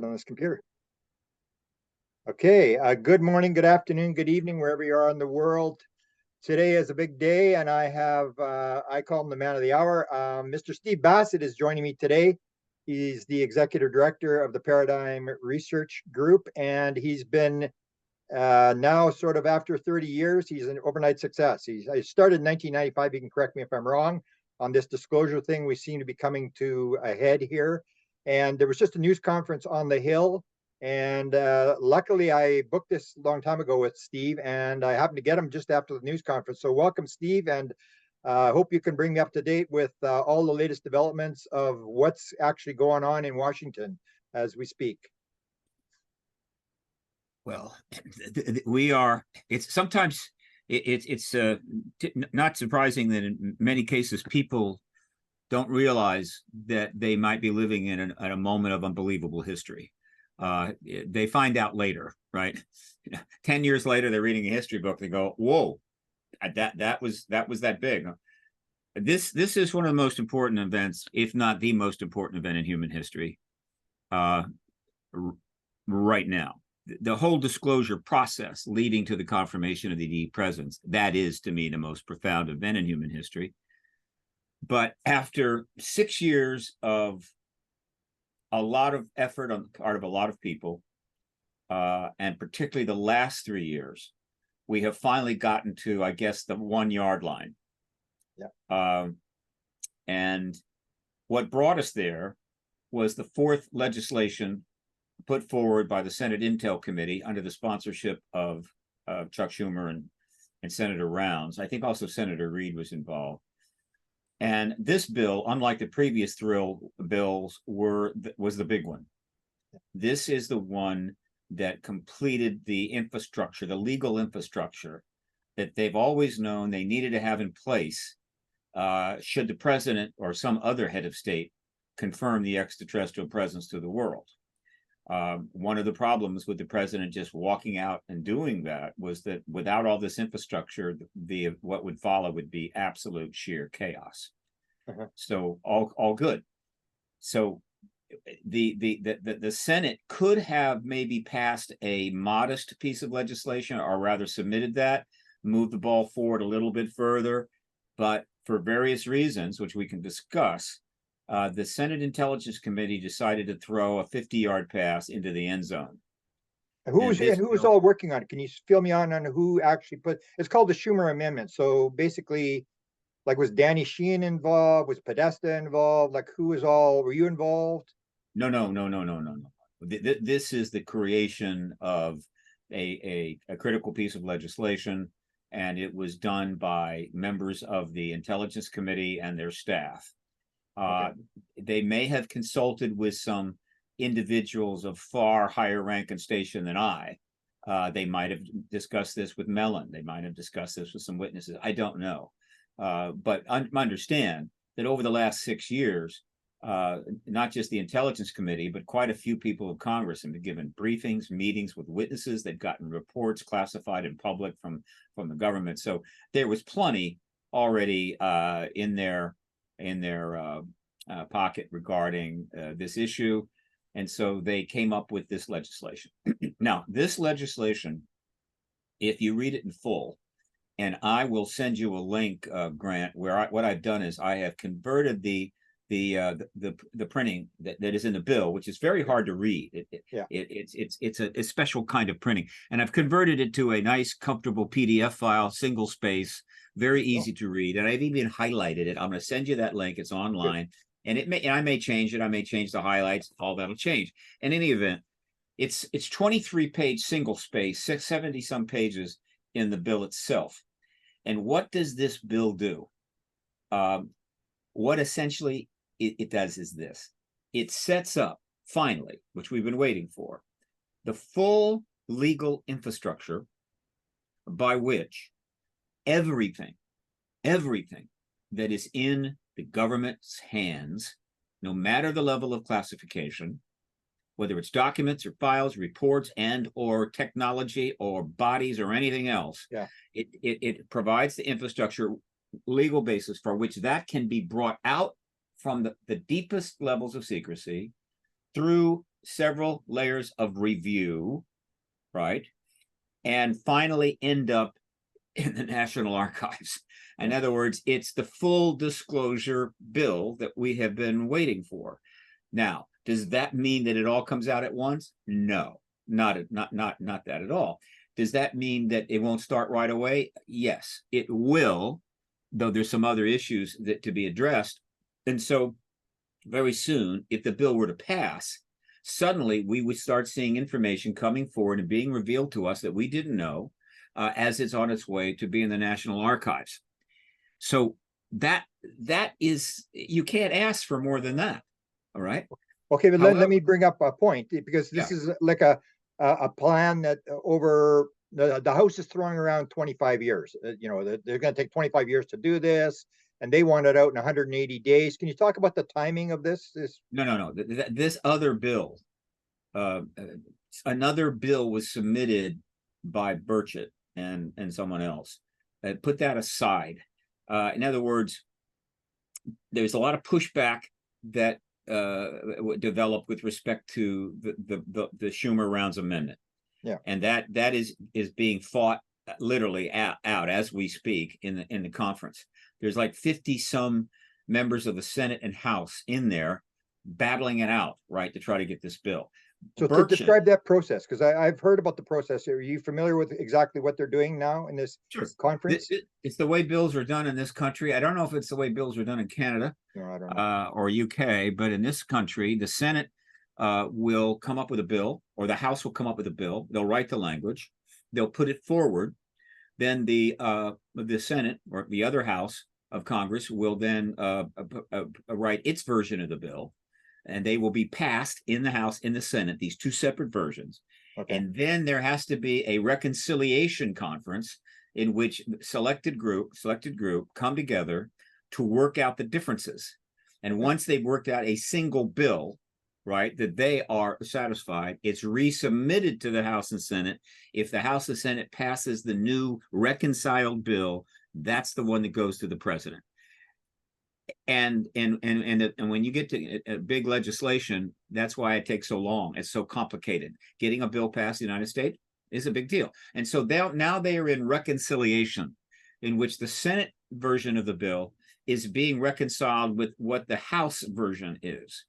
on this computer. Okay, good morning, good afternoon, good evening, wherever you are in the world. Today is a big day, and I have, I call him the man of the hour. Mr. Steve Bassett is joining me today. He's the executive director of the Paradigm Research Group, and he's been now sort of after 30 years, he's an overnight success. I started in 1995, you can correct me if I'm wrong, on this disclosure thing. We seem to be coming to a head here. And there was just a news conference on the Hill. And luckily, I booked this a long time ago with Steve, and I happened to get him just after the news conference. So welcome, Steve, and I hope you can bring me up to date with all the latest developments of what's actually going on in Washington as we speak. Well, we are. It's sometimes it's not surprising that in many cases people don't realize that they might be living in a moment of unbelievable history. They find out later, right? 10 years later, they're reading a history book. They go, "Whoa, that was that big." This is one of the most important events, if not the most important event in human history, right now. The whole disclosure process leading to the confirmation of the presidents, that is, to me, the most profound event in human history. But after 6 years of a lot of effort on the part of a lot of people, and particularly the last 3 years, we have finally gotten to, I guess, the 1 yard line. Yeah. And what brought us there was the fourth legislation put forward by the Senate Intel Committee under the sponsorship of Chuck Schumer and Senator Rounds. I think also Senator Reid was involved. And this bill, unlike the previous bills, was the big one. This is the one that completed the infrastructure, the legal infrastructure that they've always known they needed to have in place should the president or some other head of state confirm the extraterrestrial presence to the world. One of the problems with the president just walking out and doing that was that without all this infrastructure, what would follow would be absolute sheer chaos. So all good. So the Senate could have maybe passed a modest piece of legislation, or rather submitted that, moved the ball forward a little bit further, but for various reasons, which we can discuss, the Senate Intelligence Committee decided to throw a 50-yard pass into the end zone. And who was all working on it? Can you fill me on who actually it's called the Schumer Amendment. So basically, like, was Danny Sheehan involved? Was Podesta involved? Like, were you involved? No. This is the creation of a critical piece of legislation, and it was done by members of the Intelligence Committee and their staff. They may have consulted with some individuals of far higher rank and station than I. They might have discussed this with Mellon. They might have discussed this with some witnesses. I don't know. But understand that over the last 6 years, not just the Intelligence Committee, but quite a few people of Congress have been given briefings, meetings with witnesses. They've gotten reports classified in public from the government. So there was plenty already in their pocket regarding this issue. And so they came up with this legislation. Now, this legislation, if you read it in full, and I will send you a link, Grant, where what I've done is I have converted the printing that is in the bill, which is very hard to read. It's a special kind of printing, and I've converted it to a nice, comfortable PDF file, single space, very easy to read, and I've even highlighted it. I'm going to send you that link. It's online, and I may change it. I may change the highlights. All that'll change. In any event, it's 23-page single space, 70 some pages in the bill itself. And what does this bill do? What essentially it does is this. It sets up, finally, which we've been waiting for, the full legal infrastructure by which everything that is in the government's hands, no matter the level of classification, whether it's documents or files, reports, and or technology or bodies or anything else, it provides the infrastructure, legal basis for which that can be brought out from the deepest levels of secrecy through several layers of review, right? And finally end up in the National Archives. In other words, it's the full disclosure bill that we have been waiting for. Now, does that mean that it all comes out at once? No, not that at all. Does that mean that it won't start right away? Yes, it will, though there's some other issues that to be addressed. And so very soon, if the bill were to pass, suddenly we would start seeing information coming forward and being revealed to us that we didn't know as it's on its way to be in the National Archives. So that is, you can't ask for more than that. All right. Okay, but However, let me bring up a point, because this is like a plan that over the House is throwing around 25 years. You know, they're going to take 25 years to do this, and they want it out in 180 days. Can you talk about the timing of this? No. This other bill, another bill was submitted by Burchett and someone else. Put that aside. In other words, there's a lot of pushback that developed with respect to the Schumer Rounds Amendment. Yeah, and that is being fought literally out as we speak in the conference. There's like 50 some members of the Senate and House in there battling it out, right, to try to get this bill. so to describe that process, because I've heard about the process. Are you familiar with exactly what they're doing now in this conference? It's the way bills are done in this country. I don't know if it's the way bills are done in Canada or UK, but in this country, the Senate will come up with a bill, or the House will come up with a bill. They'll write the language, they'll put it forward. Then the Senate or the other House of Congress will then write its version of the bill, and they will be passed in the House, in the Senate, these two separate versions. Okay. And then there has to be a reconciliation conference in which selected group come together to work out the differences. And once they've worked out a single bill, right, that they are satisfied, it's resubmitted to the House and Senate. If the House and Senate passes the new reconciled bill, that's the one that goes to the president. And when you get to big legislation, that's why it takes so long. It's so complicated. Getting a bill passed in the United States is a big deal. And so now they are in reconciliation, in which the Senate version of the bill is being reconciled with what the House version is.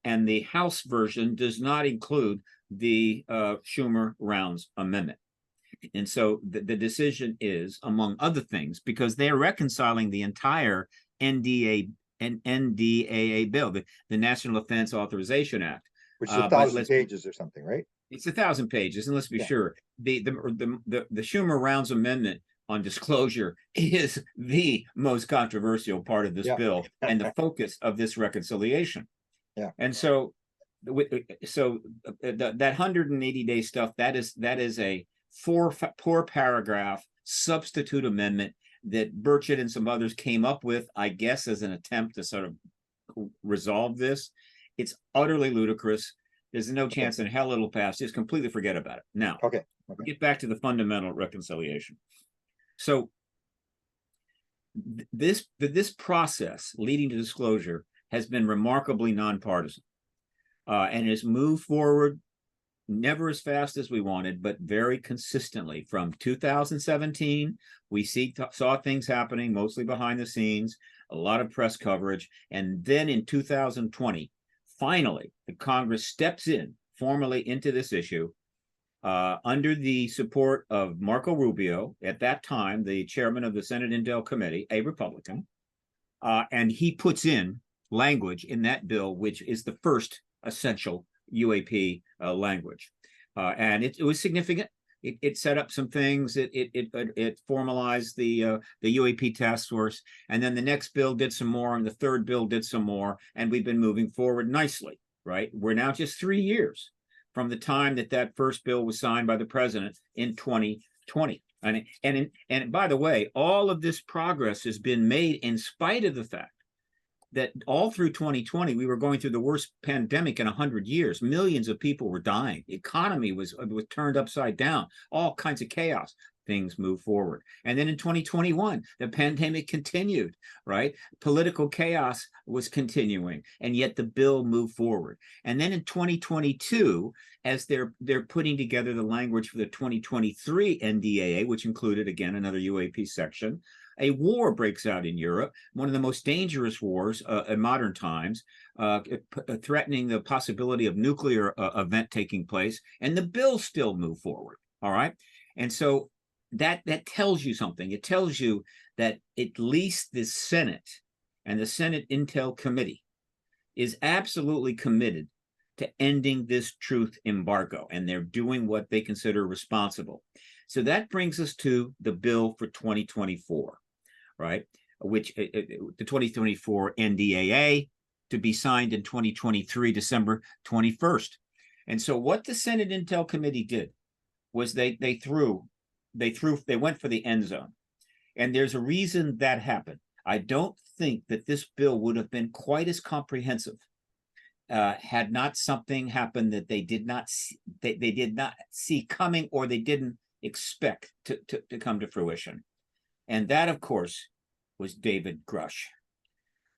And the House version does not include the Schumer Rounds Amendment. And so the decision is, among other things, because they're reconciling the entire NDAA bill, the National Defense Authorization Act, which is 1,000 pages or something, right? It's 1,000 pages, and let's be sure, the Schumer Rounds Amendment on disclosure is the most controversial part of this bill and the focus of this reconciliation. Yeah, and so that 180-day stuff, that is a four paragraph substitute amendment that Burchett and some others came up with, I guess, as an attempt to sort of resolve this. It's utterly ludicrous. There's no chance in hell it'll pass. Just completely forget about it. Now, get back to the fundamental reconciliation. So this process leading to disclosure has been remarkably nonpartisan and has moved forward, never as fast as we wanted, but very consistently. From 2017, we saw things happening mostly behind the scenes, a lot of press coverage. And then in 2020, finally, the Congress steps in formally into this issue under the support of Marco Rubio, at that time, the chairman of the Senate Intel Committee, a Republican. And he puts in language in that bill, which is the first essential UAP language. And it was significant. It set up some things. It formalized the UAP task force. And then the next bill did some more, and the third bill did some more. And we've been moving forward nicely, right? We're now just 3 years from the time that first bill was signed by the president in 2020. And by the way, all of this progress has been made in spite of the fact that all through 2020, we were going through the worst pandemic in 100 years. Millions of people were dying. The economy was turned upside down, all kinds of chaos. things move forward. And then in 2021, the pandemic continued, right? Political chaos was continuing, and yet the bill moved forward. And then in 2022, as they're putting together the language for the 2023 NDAA, which included, again, another UAP section, a war breaks out in Europe, one of the most dangerous wars in modern times, threatening the possibility of nuclear event taking place, and the bill still moved forward, all right? And so that tells you something. It tells you that at least the Senate and the Senate Intel Committee is absolutely committed to ending this truth embargo, and they're doing what they consider responsible. So that brings us to the bill for 2024, right? Which the 2024 NDAA, to be signed in 2023, December 21st. And so what the Senate Intel Committee did was they went for the end zone. And there's a reason that happened. I don't think that this bill would have been quite as comprehensive had not something happened that they did not see coming, or they didn't expect to come to fruition. And that, of course, was David Grush.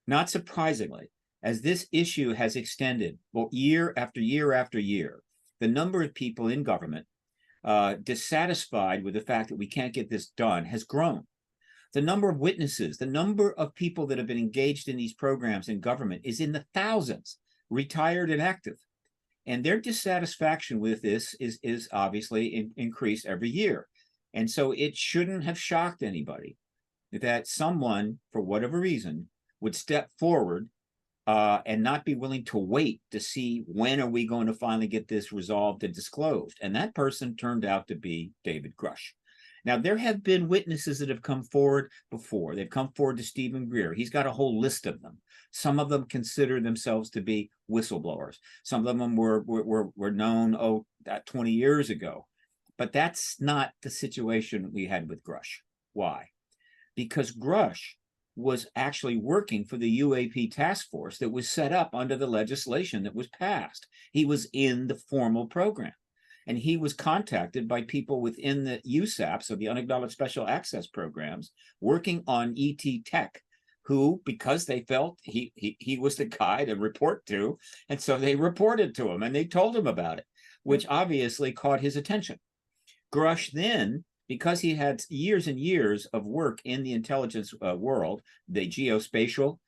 Not surprisingly, as this issue has extended year after year after year, the number of people in government dissatisfied with the fact that we can't get this done has grown. The number of witnesses, the number of people that have been engaged in these programs in government is in the thousands, retired and active. And their dissatisfaction with this is obviously increased every year. And so it shouldn't have shocked anybody that someone, for whatever reason, would step forward and not be willing to wait to see when are we going to finally get this resolved and disclosed. And that person turned out to be David Grush. Now, there have been witnesses that have come forward before. They've come forward to Stephen Greer. He's got a whole list of them. Some of them consider themselves to be whistleblowers. Some of them were known 20 years ago. But that's not the situation we had with Grush. Why? Because Grush was actually working for the UAP task force that was set up under the legislation that was passed. He was in the formal program. And he was contacted by people within the USAPs, so the Unacknowledged Special Access Programs, working on ET Tech, who, because they felt he was the guy to report to, and so they reported to him and they told him about it, which obviously caught his attention. Grush then, because he had years and years of work in the intelligence world, the geospatial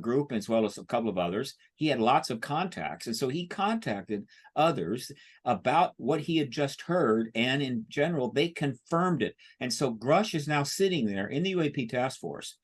group, as well as a couple of others, he had lots of contacts. And so he contacted others about what he had just heard. And in general, they confirmed it. And so Grush is now sitting there in the UAP task force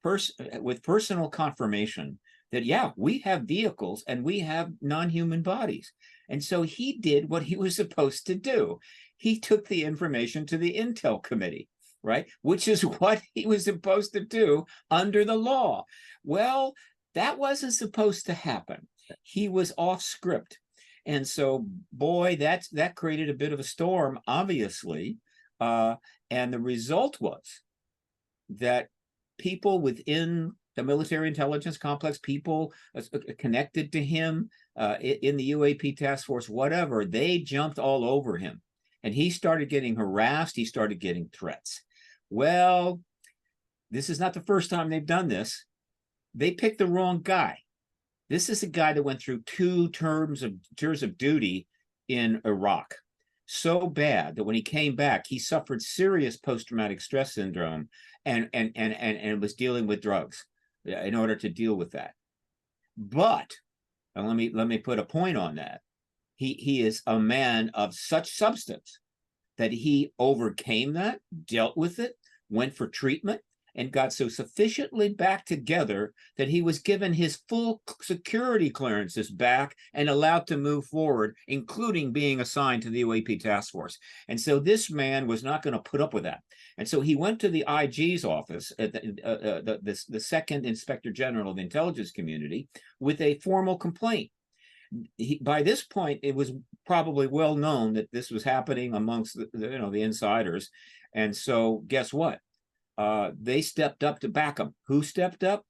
with personal confirmation that, yeah, we have vehicles and we have non-human bodies. And so he did what he was supposed to do. He took the information to the Intel Committee, right? Which is what he was supposed to do under the law. Well, that wasn't supposed to happen. He was off script. And so, boy, that created a bit of a storm, obviously. And the result was that people within the military intelligence complex, people connected to him in the UAP task force, whatever, they jumped all over him. And he started getting harassed. He started getting threats. Well, this is not the first time they've done this. They picked the wrong guy. This is a guy that went through 2 tours of duty in Iraq. So bad that when he came back, he suffered serious post-traumatic stress syndrome and was dealing with drugs in order to deal with that. But, and let me put a point on that. He is a man of such substance that he overcame that, dealt with it, went for treatment, and got so sufficiently back together that he was given his full security clearances back and allowed to move forward, including being assigned to the UAP task force. And so this man was not going to put up with that. And so he went to the IG's office, the second Inspector General of the intelligence community, with a formal complaint. By this point, it was probably well known that this was happening amongst the insiders. And so guess what? They stepped up to back him. Who stepped up?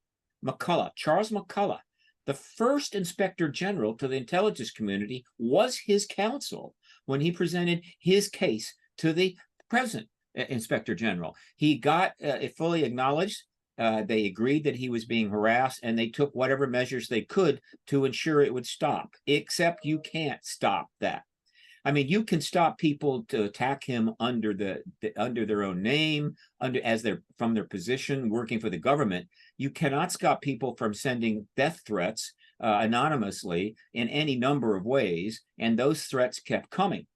McCullough, Charles McCullough. The first Inspector General to the intelligence community was his counsel when he presented his case to the present Inspector General. He got it fully acknowledged. They agreed that he was being harassed, and they took whatever measures they could to ensure it would stop, except you can't stop that. I mean, you can stop people to attack him under under their own name, from their position working for the government. You cannot stop people from sending death threats anonymously in any number of ways, and those threats kept coming.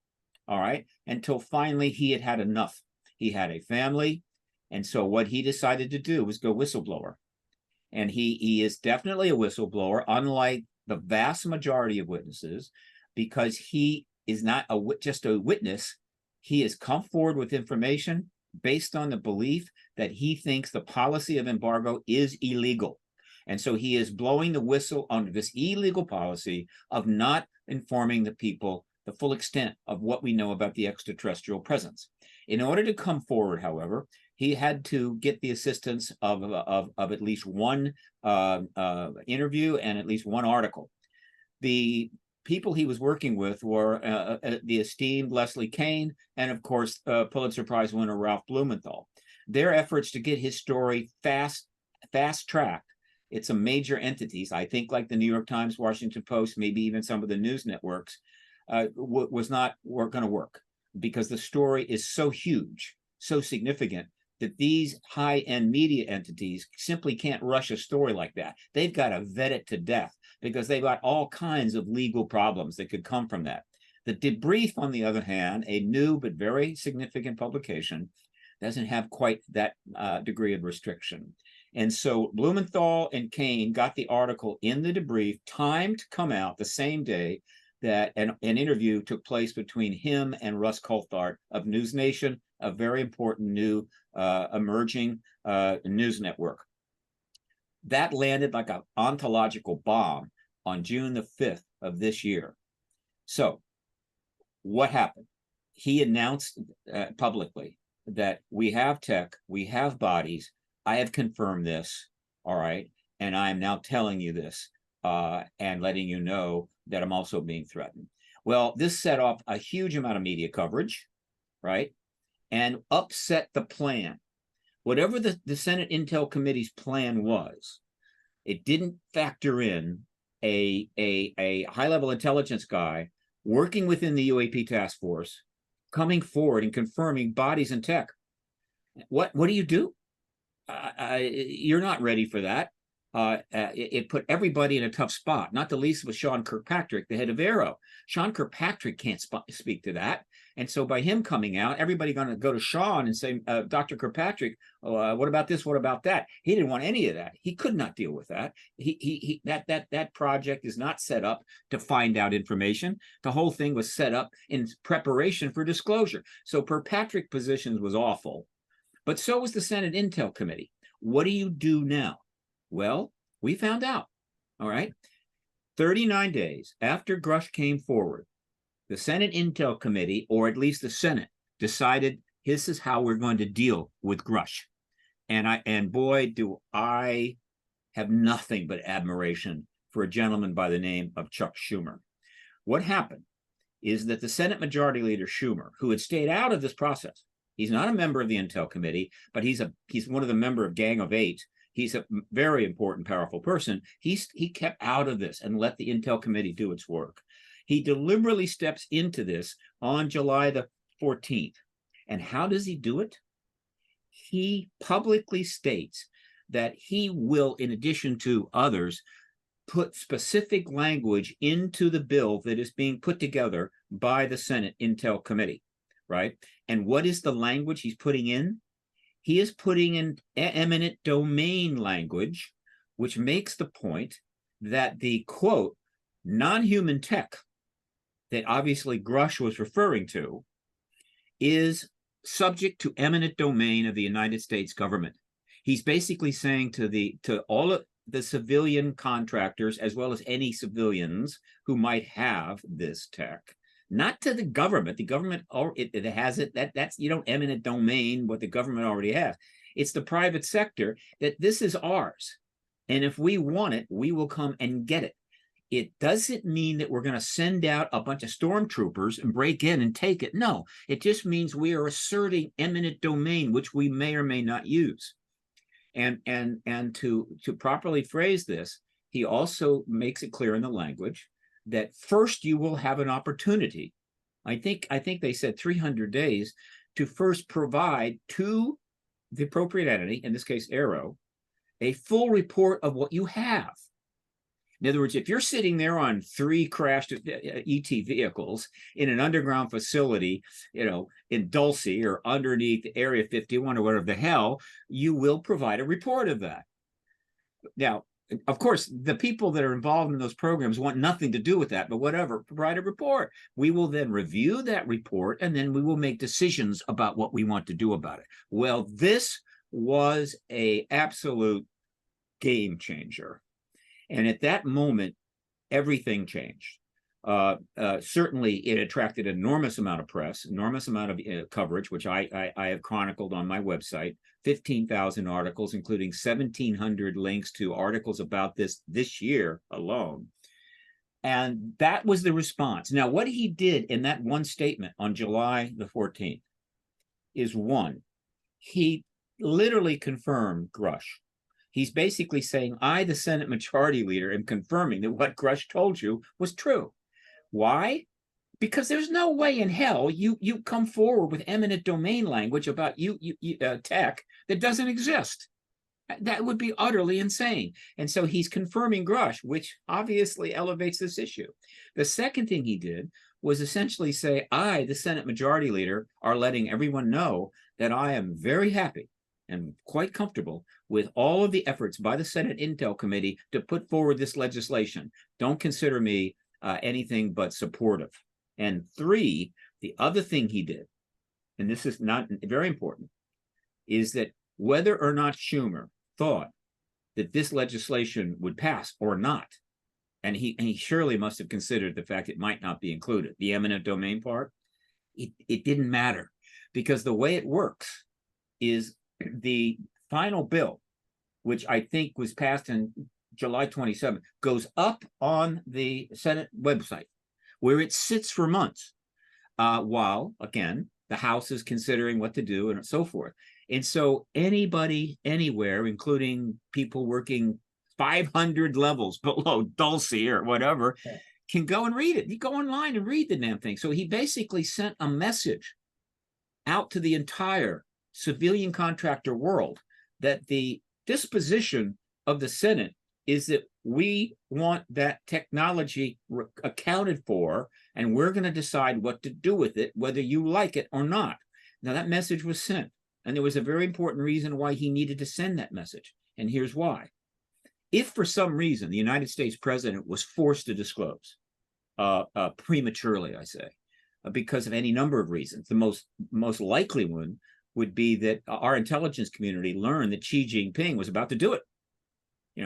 All right, until finally he had had enough. He had a family, and so what he decided to do was go whistleblower. And he is definitely a whistleblower, unlike the vast majority of witnesses, because he is not just a witness. He has come forward with information based on the belief that he thinks the policy of embargo is illegal. And so he is blowing the whistle on this illegal policy of not informing the people the full extent of what we know about the extraterrestrial presence. In order to come forward, however, he had to get the assistance of at least one interview and at least one article. The people he was working with were the esteemed Leslie Kean and, of course, Pulitzer Prize winner Ralph Blumenthal. Their efforts to get his story fast-tracked. It's a major entities, I think, like the New York Times, Washington Post, maybe even some of the news networks, was not going to work, because the story is so huge, so significant, that these high-end media entities simply can't rush a story like that. They've got to vet it to death, because they've got all kinds of legal problems that could come from that. The Debrief, on the other hand, a new but very significant publication, doesn't have quite that degree of restriction. And so Blumenthal and Kean got the article in the Debrief, timed to come out the same day that an interview took place between him and Russ Coulthart of News Nation, a very important new emerging news network. That landed like an ontological bomb on June the 5th of this year. So what happened? He announced publicly that we have tech, we have bodies. I have confirmed this, all right, and I am now telling you this and letting you know that I'm also being threatened. Well, this set off a huge amount of media coverage, right, and upset the plan. Whatever the Senate Intel Committee's plan was, it didn't factor in a high-level intelligence guy working within the UAP task force, coming forward and confirming bodies and tech. What do you do? You're not ready for that. It put everybody in a tough spot, not the least was Sean Kirkpatrick, the head of Aero. Sean Kirkpatrick can't speak to that. And so by him coming out, everybody going to go to Sean and say, Dr. Kirkpatrick, what about this? What about that? He didn't want any of that. He could not deal with that. That project is not set up to find out information. The whole thing was set up in preparation for disclosure. So Kirkpatrick's position was awful. But so was the Senate Intel Committee. What do you do now? Well, we found out, all right? 39 days after Grush came forward, the Senate Intel Committee, or at least the Senate, decided this is how we're going to deal with Grush. And boy, do I have nothing but admiration for a gentleman by the name of Chuck Schumer. What happened is that the Senate Majority Leader Schumer, who had stayed out of this process, he's not a member of the Intel Committee, but he's one of the member of Gang of Eight. He's a very important, powerful person. He kept out of this and let the Intel Committee do its work. He deliberately steps into this on July the 14th. And how does he do it? He publicly states that he will, in addition to others, put specific language into the bill that is being put together by the Senate Intel Committee, right? And what is the language he's putting in? He is putting in eminent domain language, which makes the point that the, quote, non-human tech that obviously Grush was referring to is subject to eminent domain of the United States government. He's basically saying to all of the civilian contractors, as well as any civilians who might have this tech, not to the government. The government, it has it. That's, you don't eminent domain what the government already has. It's the private sector that this is ours. And if we want it, we will come and get it. It doesn't mean that we're going to send out a bunch of stormtroopers and break in and take it. No, it just means we are asserting eminent domain, which we may or may not use. And to properly phrase this, he also makes it clear in the language that first you will have an opportunity. I think they said 300 days to first provide to the appropriate entity, in this case, Aero, a full report of what you have. In other words, if you're sitting there on 3 crashed ET vehicles in an underground facility, in Dulce or underneath Area 51 or whatever the hell, you will provide a report of that. Now, of course, the people that are involved in those programs want nothing to do with that, but whatever, provide a report. We will then review that report, and then we will make decisions about what we want to do about it. Well, this was an absolute game changer. And at that moment, everything changed. Certainly, it attracted an enormous amount of press, enormous amount of coverage, which I have chronicled on my website, 15,000 articles, including 1,700 links to articles about this year alone. And that was the response. Now, what he did in that one statement on July the 14th is, one, he literally confirmed Grush. He's basically saying, I, the Senate Majority Leader, am confirming that what Grush told you was true. Why? Because there's no way in hell you come forward with eminent domain language about tech that doesn't exist. That would be utterly insane. And so he's confirming Grush, which obviously elevates this issue. The second thing he did was essentially say, I, the Senate Majority Leader, are letting everyone know that I am very happy and quite comfortable with all of the efforts by the Senate Intel Committee to put forward this legislation. Don't consider me anything but supportive. And 3, the other thing he did, and this is not very important, is that whether or not Schumer thought that this legislation would pass or not, and he surely must have considered the fact it might not be included, the eminent domain part, it didn't matter, because the way it works is the final bill, which I think was passed in July 27th, goes up on the Senate website, where it sits for months, while, again, the House is considering what to do and so forth. And so anybody, anywhere, including people working 500 levels below Dulce or whatever, can go and read it. You go online and read the damn thing. So he basically sent a message out to the entire civilian contractor world that the disposition of the Senate is that we want that technology accounted for, and we're going to decide what to do with it, whether you like it or not. Now, that message was sent, and there was a very important reason why he needed to send that message, and here's why. If for some reason the United States president was forced to disclose prematurely, I say, because of any number of reasons, the most likely one would be that our intelligence community learned that Xi Jinping was about to do it.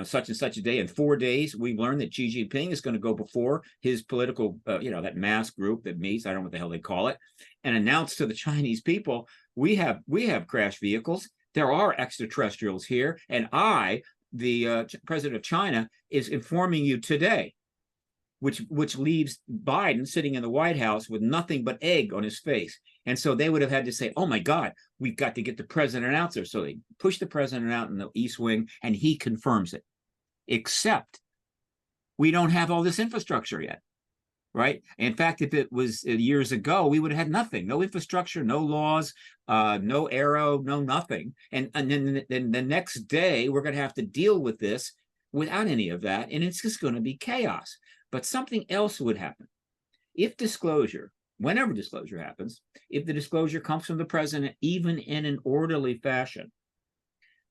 Such and such a day. In 4 days, we learned that Xi Jinping is going to go before his political, that mass group that meets, I don't know what the hell they call it, and announce to the Chinese people, we have crashed vehicles. There are extraterrestrials here. And I, the president of China, is informing you today, which leaves Biden sitting in the White House with nothing but egg on his face. And so they would have had to say, oh, my God, we've got to get the president out there. So they push the president out in the East Wing, and he confirms it. Except we don't have all this infrastructure yet, right? In fact, if it was years ago, we would have had nothing, no infrastructure, no laws, no Aero, no nothing. And then the next day, we're going to have to deal with this without any of that, and it's just going to be chaos. But something else would happen. If disclosure, whenever disclosure happens, if the disclosure comes from the president, even in an orderly fashion,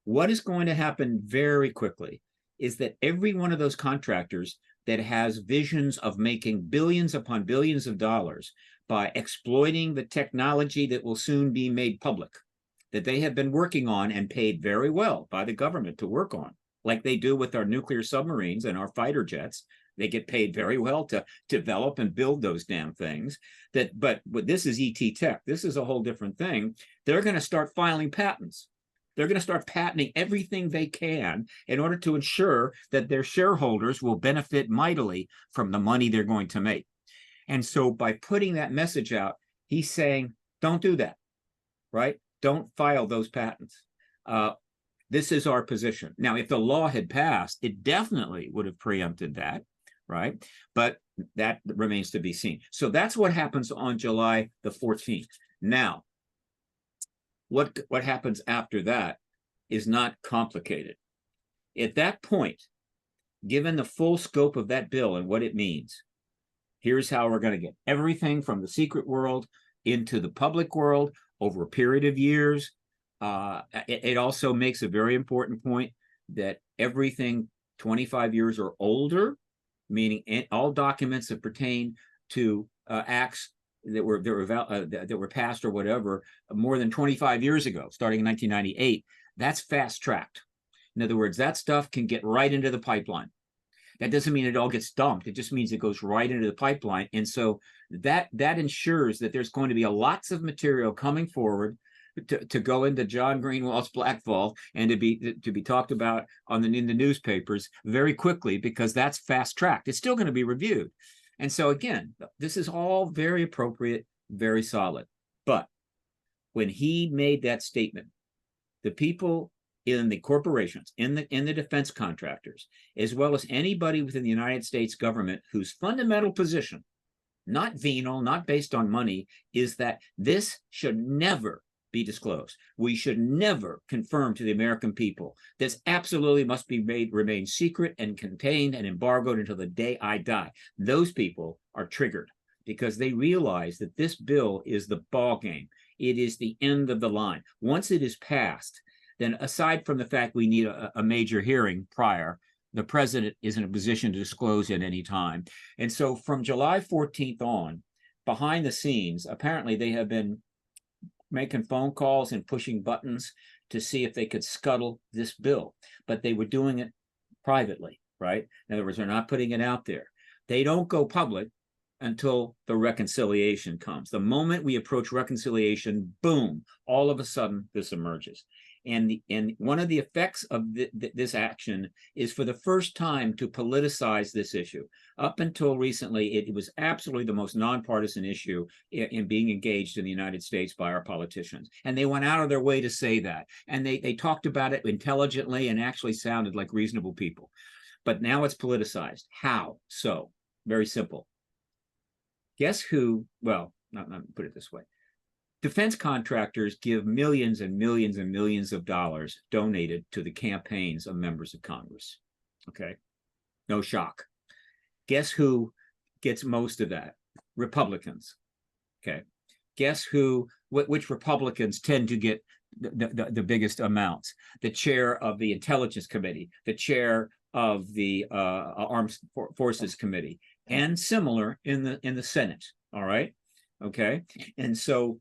what is going to happen very quickly is that every one of those contractors that has visions of making billions upon billions of dollars by exploiting the technology that will soon be made public, that they have been working on and paid very well by the government to work on, like they do with our nuclear submarines and our fighter jets. They get paid very well to develop and build those damn things. But this is ET tech. This is a whole different thing. They're going to start filing patents They're going to start patenting everything they can in order to ensure that their shareholders will benefit mightily from the money they're going to make. And so by putting that message out, he's saying, don't do that, right? Don't file those patents. This is our position. Now, if the law had passed, it definitely would have preempted that, right? But that remains to be seen. So that's what happens on July the 14th. Now, what happens after that is not complicated. At that point, given the full scope of that bill and what it means, here's how we're going to get everything from the secret world into the public world over a period of years. It also makes a very important point that everything 25 years or older, meaning all documents that pertain to acts that were passed or whatever more than 25 years ago, starting in 1998, that's fast tracked. In other words, that stuff can get right into the pipeline. That doesn't mean it all gets dumped. It just means it goes right into the pipeline. And so that ensures that there's going to be lots of material coming forward to go into John Greenwald's Black Vault and to be talked about in the newspapers very quickly, because that's fast tracked. It's still going to be reviewed. And so again, this is all very appropriate, very solid. But when he made that statement, the people in the corporations, in the defense contractors, as well as anybody within the United States government whose fundamental position, not venal, not based on money, is that this should never be disclosed. We should never confirm to the American people. This absolutely must be remain secret and contained and embargoed until the day I die. Those people are triggered because they realize that this bill is the ball game. It is the end of the line. Once it is passed, then aside from the fact we need a major hearing prior, the president is in a position to disclose at any time. And so from July 14th on, behind the scenes, apparently they have been making phone calls and pushing buttons to see if they could scuttle this bill, but they were doing it privately, right? In other words, they're not putting it out there. They don't go public until the reconciliation comes. The moment we approach reconciliation, boom, all of a sudden this emerges. And one of the effects of this action is for the first time to politicize this issue. Up until recently, it was absolutely the most nonpartisan issue in being engaged in the United States by our politicians. And they went out of their way to say that. And they talked about it intelligently and actually sounded like reasonable people. But now it's politicized. How so? Very simple. Guess who? Well, not put it this way. Defense contractors give millions and millions and millions of dollars donated to the campaigns of members of Congress. Okay, no shock. Guess who gets most of that? Republicans. Okay, guess which Republicans tend to get the biggest amounts? The chair of the Intelligence Committee, the chair of the Armed Forces Committee, and similar in the Senate. All right, okay, and so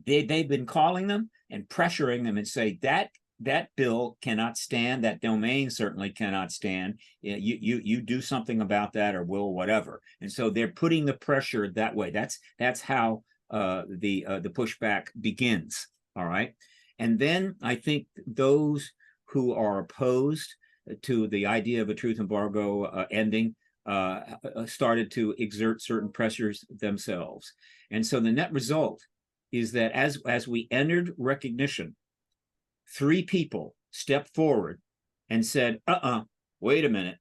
they've been calling them and pressuring them and say that bill cannot stand, that domain certainly cannot stand. You do something about that or will whatever. And so they're putting the pressure that way. That's how the pushback begins. All right. And then I think those who are opposed to the idea of a truth embargo ending started to exert certain pressures themselves. And so the net result is that as we entered recognition, 3 people stepped forward and said, wait a minute.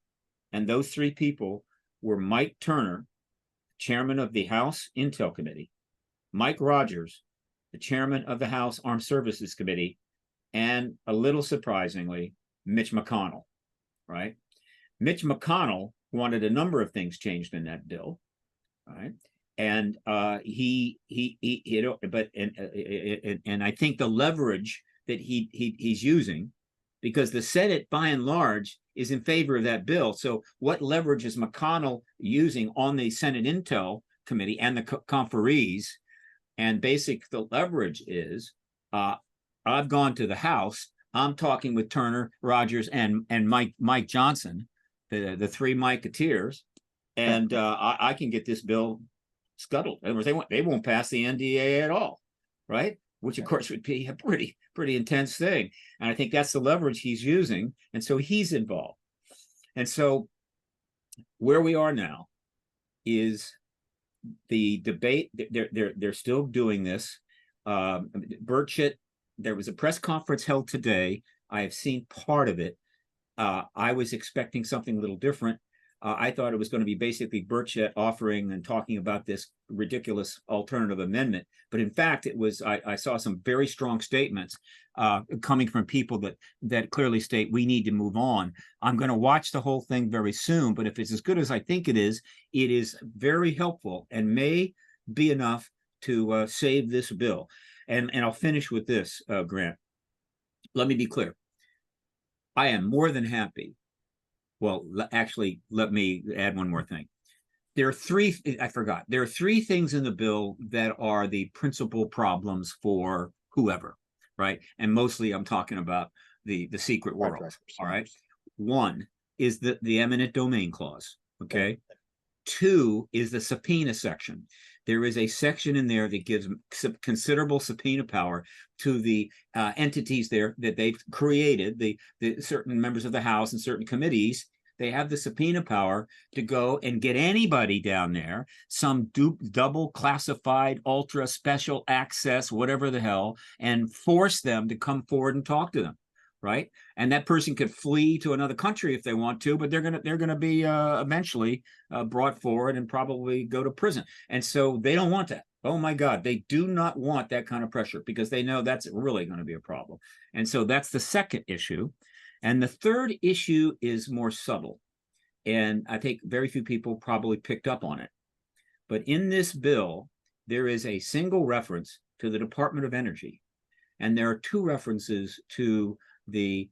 And those 3 people were Mike Turner, chairman of the House Intel Committee, Mike Rogers, the chairman of the House Armed Services Committee, and a little surprisingly, Mitch McConnell, right? Mitch McConnell wanted a number of things changed in that bill, right? And I think the leverage that he's using, because the Senate by and large is in favor of that bill. So what leverage is McConnell using on the Senate Intel Committee and the conferees? And the leverage is, I've gone to the House. I'm talking with Turner, Rogers, and Mike Johnson, the 3 Miketeers, and I can get this bill scuttled. In other words, they won't pass the NDAA at all, right? which of course would be a pretty intense thing. And I think that's the leverage he's using. And so he's involved. And so where we are now is the debate. They're still doing this. Burchett, there was a press conference held today. I have seen part of it. I was expecting something a little different. I thought it was going to be basically Burchett offering and talking about this ridiculous alternative amendment. But in fact, it was, I saw some very strong statements coming from people that clearly state we need to move on. I'm going to watch the whole thing very soon, but if it's as good as I think it is very helpful and may be enough to save this bill. And I'll finish with this, Grant. Let me be clear. I am more than happy. Well, actually, let me add one more thing. There are three things in the bill that are the principal problems for whoever, right? And mostly I'm talking about the secret world, all right? One is the eminent domain clause, okay? Two is the subpoena section. There is a section in there that gives considerable subpoena power to the entities there that they've created, the certain members of the House and certain committees. They have the subpoena power to go and get anybody down there, some double classified, ultra special access, whatever the hell, and force them to come forward and talk to them, right? And that person could flee to another country if they want to, but they're gonna be eventually brought forward and probably go to prison. And so they don't want that. Oh my God, they do not want that kind of pressure because they know that's really going to be a problem. And so that's the second issue. And the third issue is more subtle. And I think very few people probably picked up on it. But in this bill, there is a single reference to the Department of Energy. And there are two references to the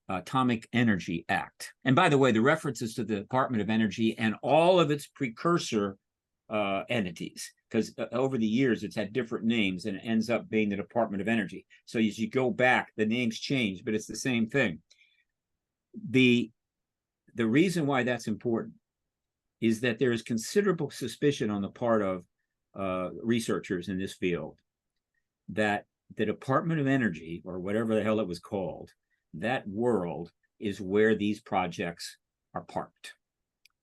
Atomic Energy Act. And by the way, the references to the Department of Energy and all of its precursor entities, because over the years it's had different names and it ends up being the Department of Energy. So as you go back, the names change, but it's the same thing. The reason why that's important is that there is considerable suspicion on the part of researchers in this field that the Department of Energy, or whatever the hell it was called, that world is where these projects are parked.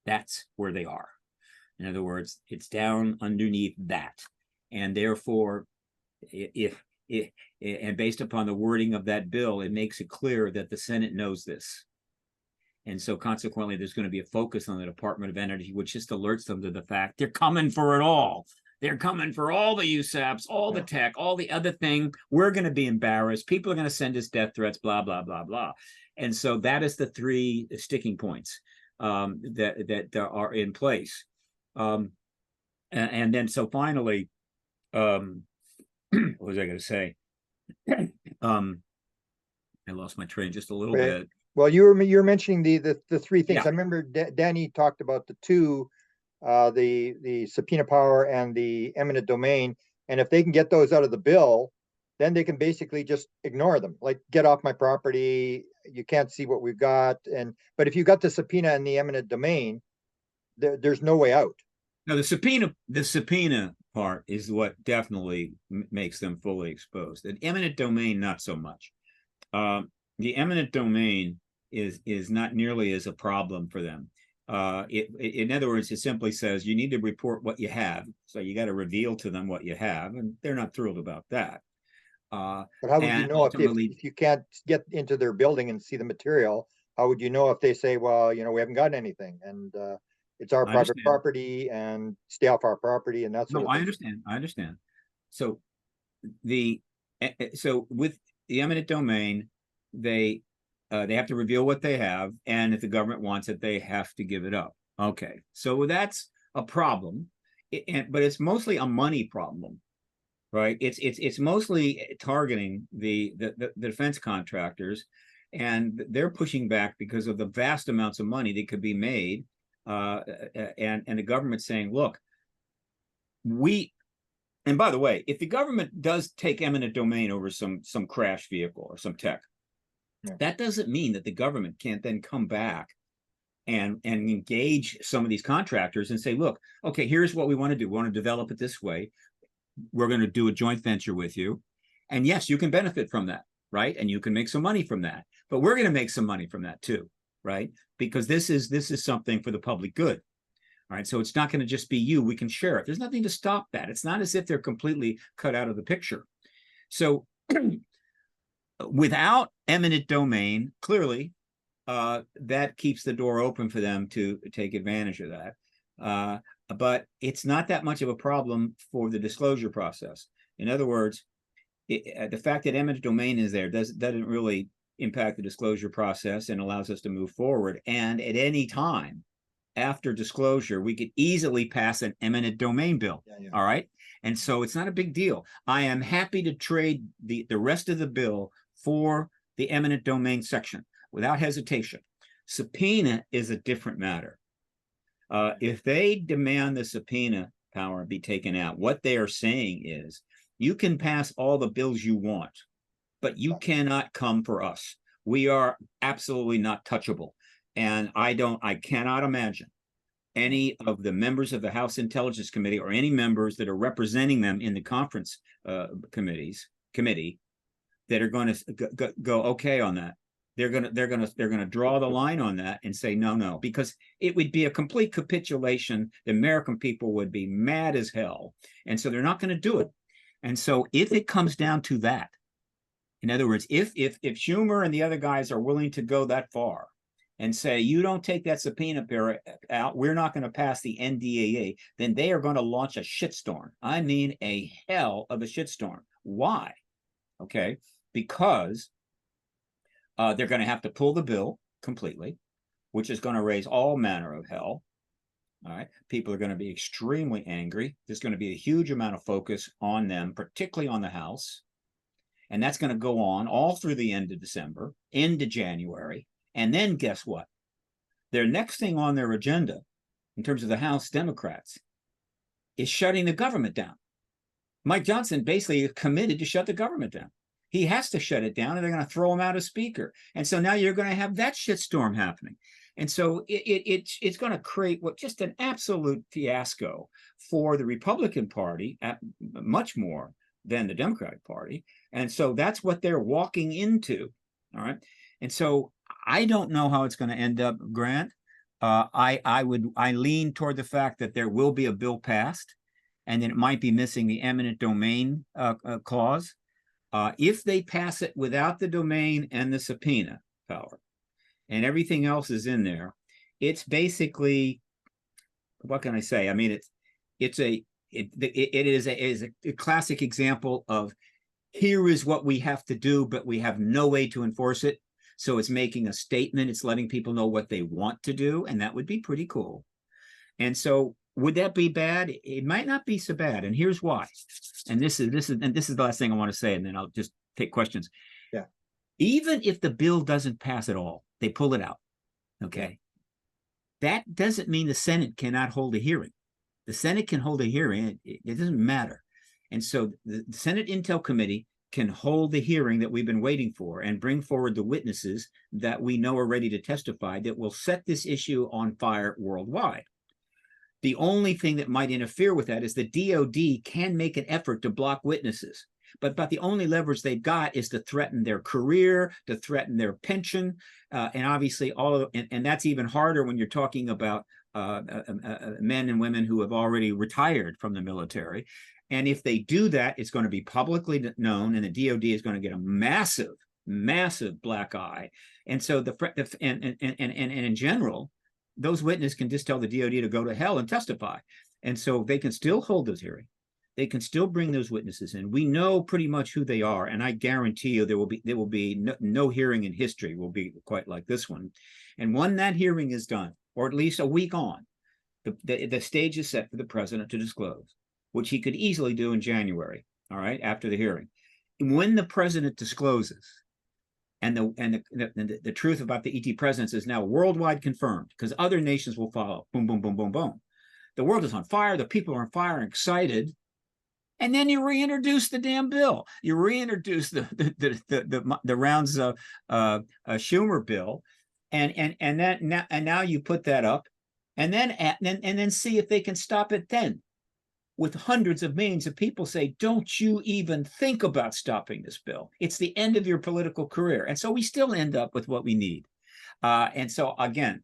That's where they are. In other words, it's down underneath that. And therefore, and based upon the wording of that bill, it makes it clear that the Senate knows this. And so consequently, there's going to be a focus on the Department of Energy, which just alerts them to the fact they're coming for it all. They're coming for all the USAPs, all the tech, all the other thing. We're going to be embarrassed. People are going to send us death threats, blah, blah, blah, blah. And so that is the three sticking points that are in place. And then so finally, what was I going to say? I lost my train just a little bit. Well, you're mentioning the three things. Yeah. I remember Danny talked about the two, the subpoena power and the eminent domain. And if they can get those out of the bill, then they can basically just ignore them. Like, get off my property. You can't see what we've got. But if you got the subpoena and the eminent domain, there's no way out. Now, the subpoena part is what definitely makes them fully exposed. The eminent domain, not so much. The eminent domain is not nearly as a problem for them. In other words, it simply says you need to report what you have. So you got to reveal to them what you have, and they're not thrilled about that. But how would you know if you can't get into their building and see the material? How would you know if they say, well, we haven't got anything, and it's our private property, and stay off our property, and that sort of thing? I understand. So with the eminent domain, they have to reveal what they have, and if the government wants it, they have to give it up. Okay, so that's a problem, but it's mostly a money problem, right? It's mostly targeting the defense contractors, and they're pushing back because of the vast amounts of money that could be made, and the government saying, look, and by the way, if the government does take eminent domain over some crash vehicle or some tech, that doesn't mean that the government can't then come back and engage some of these contractors and say, look, okay, here's what we want to do. We want to develop it this way. we're going to do a joint venture with you. And yes, you can benefit from that, right? And you can make some money from that. But we're going to make some money from that too, right? Because this is something for the public good. All right. So it's not going to just be you. We can share it. There's nothing to stop that. It's not as if they're completely cut out of the picture. So without eminent domain, clearly, that keeps the door open for them to take advantage of that. But it's not that much of a problem for the disclosure process. In other words, the fact that eminent domain is there doesn't really impact the disclosure process and allows us to move forward. And at any time after disclosure, we could easily pass an eminent domain bill. Yeah. All right. And so it's not a big deal. I am happy to trade the rest of the bill for the eminent domain section without hesitation. Subpoena is a different matter. If they demand the subpoena power be taken out, what they are saying is you can pass all the bills you want, but you cannot come for us. We are absolutely not touchable. And I cannot imagine any of the members of the House Intelligence Committee or any members that are representing them in the conference committee that are going to go okay on that. They're going to draw the line on that and say no, because it would be a complete capitulation. The American people would be mad as hell, and so they're not going to do it. And so if it comes down to that, in other words, if Schumer and the other guys are willing to go that far and say, you don't take that subpoena out, we're not going to pass the NDAA, then they are going to launch a shitstorm. I mean, a hell of a shitstorm. Why? Okay, because they're going to have to pull the bill completely, which is going to raise all manner of hell. All right, people are going to be extremely angry. There's going to be a huge amount of focus on them, particularly on the House. And that's going to go on all through the end of December, into January. And then guess what? Their next thing on their agenda, in terms of the House Democrats, is shutting the government down. Mike Johnson basically committed to shut the government down. He has to shut it down, and they're going to throw him out as speaker. And so now you're going to have that shitstorm happening. And so it's going to create just an absolute fiasco for the Republican Party, much more than the Democratic Party. And so that's what they're walking into. All right. And so I don't know how it's going to end up, Grant. I lean toward the fact that there will be a bill passed, and then it might be missing the eminent domain clause. If they pass it without the domain and the subpoena power, and everything else is in there, it's basically, what can I say? I mean, it is a classic example of here is what we have to do, but we have no way to enforce it. So it's making a statement. It's letting people know what they want to do, and that would be pretty cool. And so, would that be bad? It might not be so bad, and here's why. And this is the last thing I want to say, and then I'll just take questions. Yeah. Even if the bill doesn't pass at all, they pull it out. Okay. That doesn't mean the Senate cannot hold a hearing. The Senate can hold a hearing. It doesn't matter. And so the Senate Intel Committee can hold the hearing that we've been waiting for and bring forward the witnesses that we know are ready to testify that will set this issue on fire worldwide. The only thing that might interfere with that is the DOD can make an effort to block witnesses. But the only leverage they've got is to threaten their career, to threaten their pension, and obviously and that's even harder when you're talking about men and women who have already retired from the military. And if they do that, it's going to be publicly known, and the DOD is going to get a massive, massive black eye. And so and in general, those witnesses can just tell the DOD to go to hell and testify. And so they can still hold those hearings. They can still bring those witnesses in. We know pretty much who they are, and I guarantee you there will be no hearing in history will be quite like this one. And when that hearing is done, or at least a week on, the stage is set for the president to disclose, which he could easily do in January. All right, after the hearing, and when the president discloses, and the truth about the ET presence is now worldwide confirmed, because other nations will follow. Boom, boom, boom, boom, boom. The world is on fire. The people are on fire and excited. And then you reintroduce the damn bill. You reintroduce the rounds of Schumer bill, and now you put that up, and then see if they can stop it then. with hundreds of millions of people say, don't you even think about stopping this bill. It's the end of your political career. And so we still end up with what we need. And so again,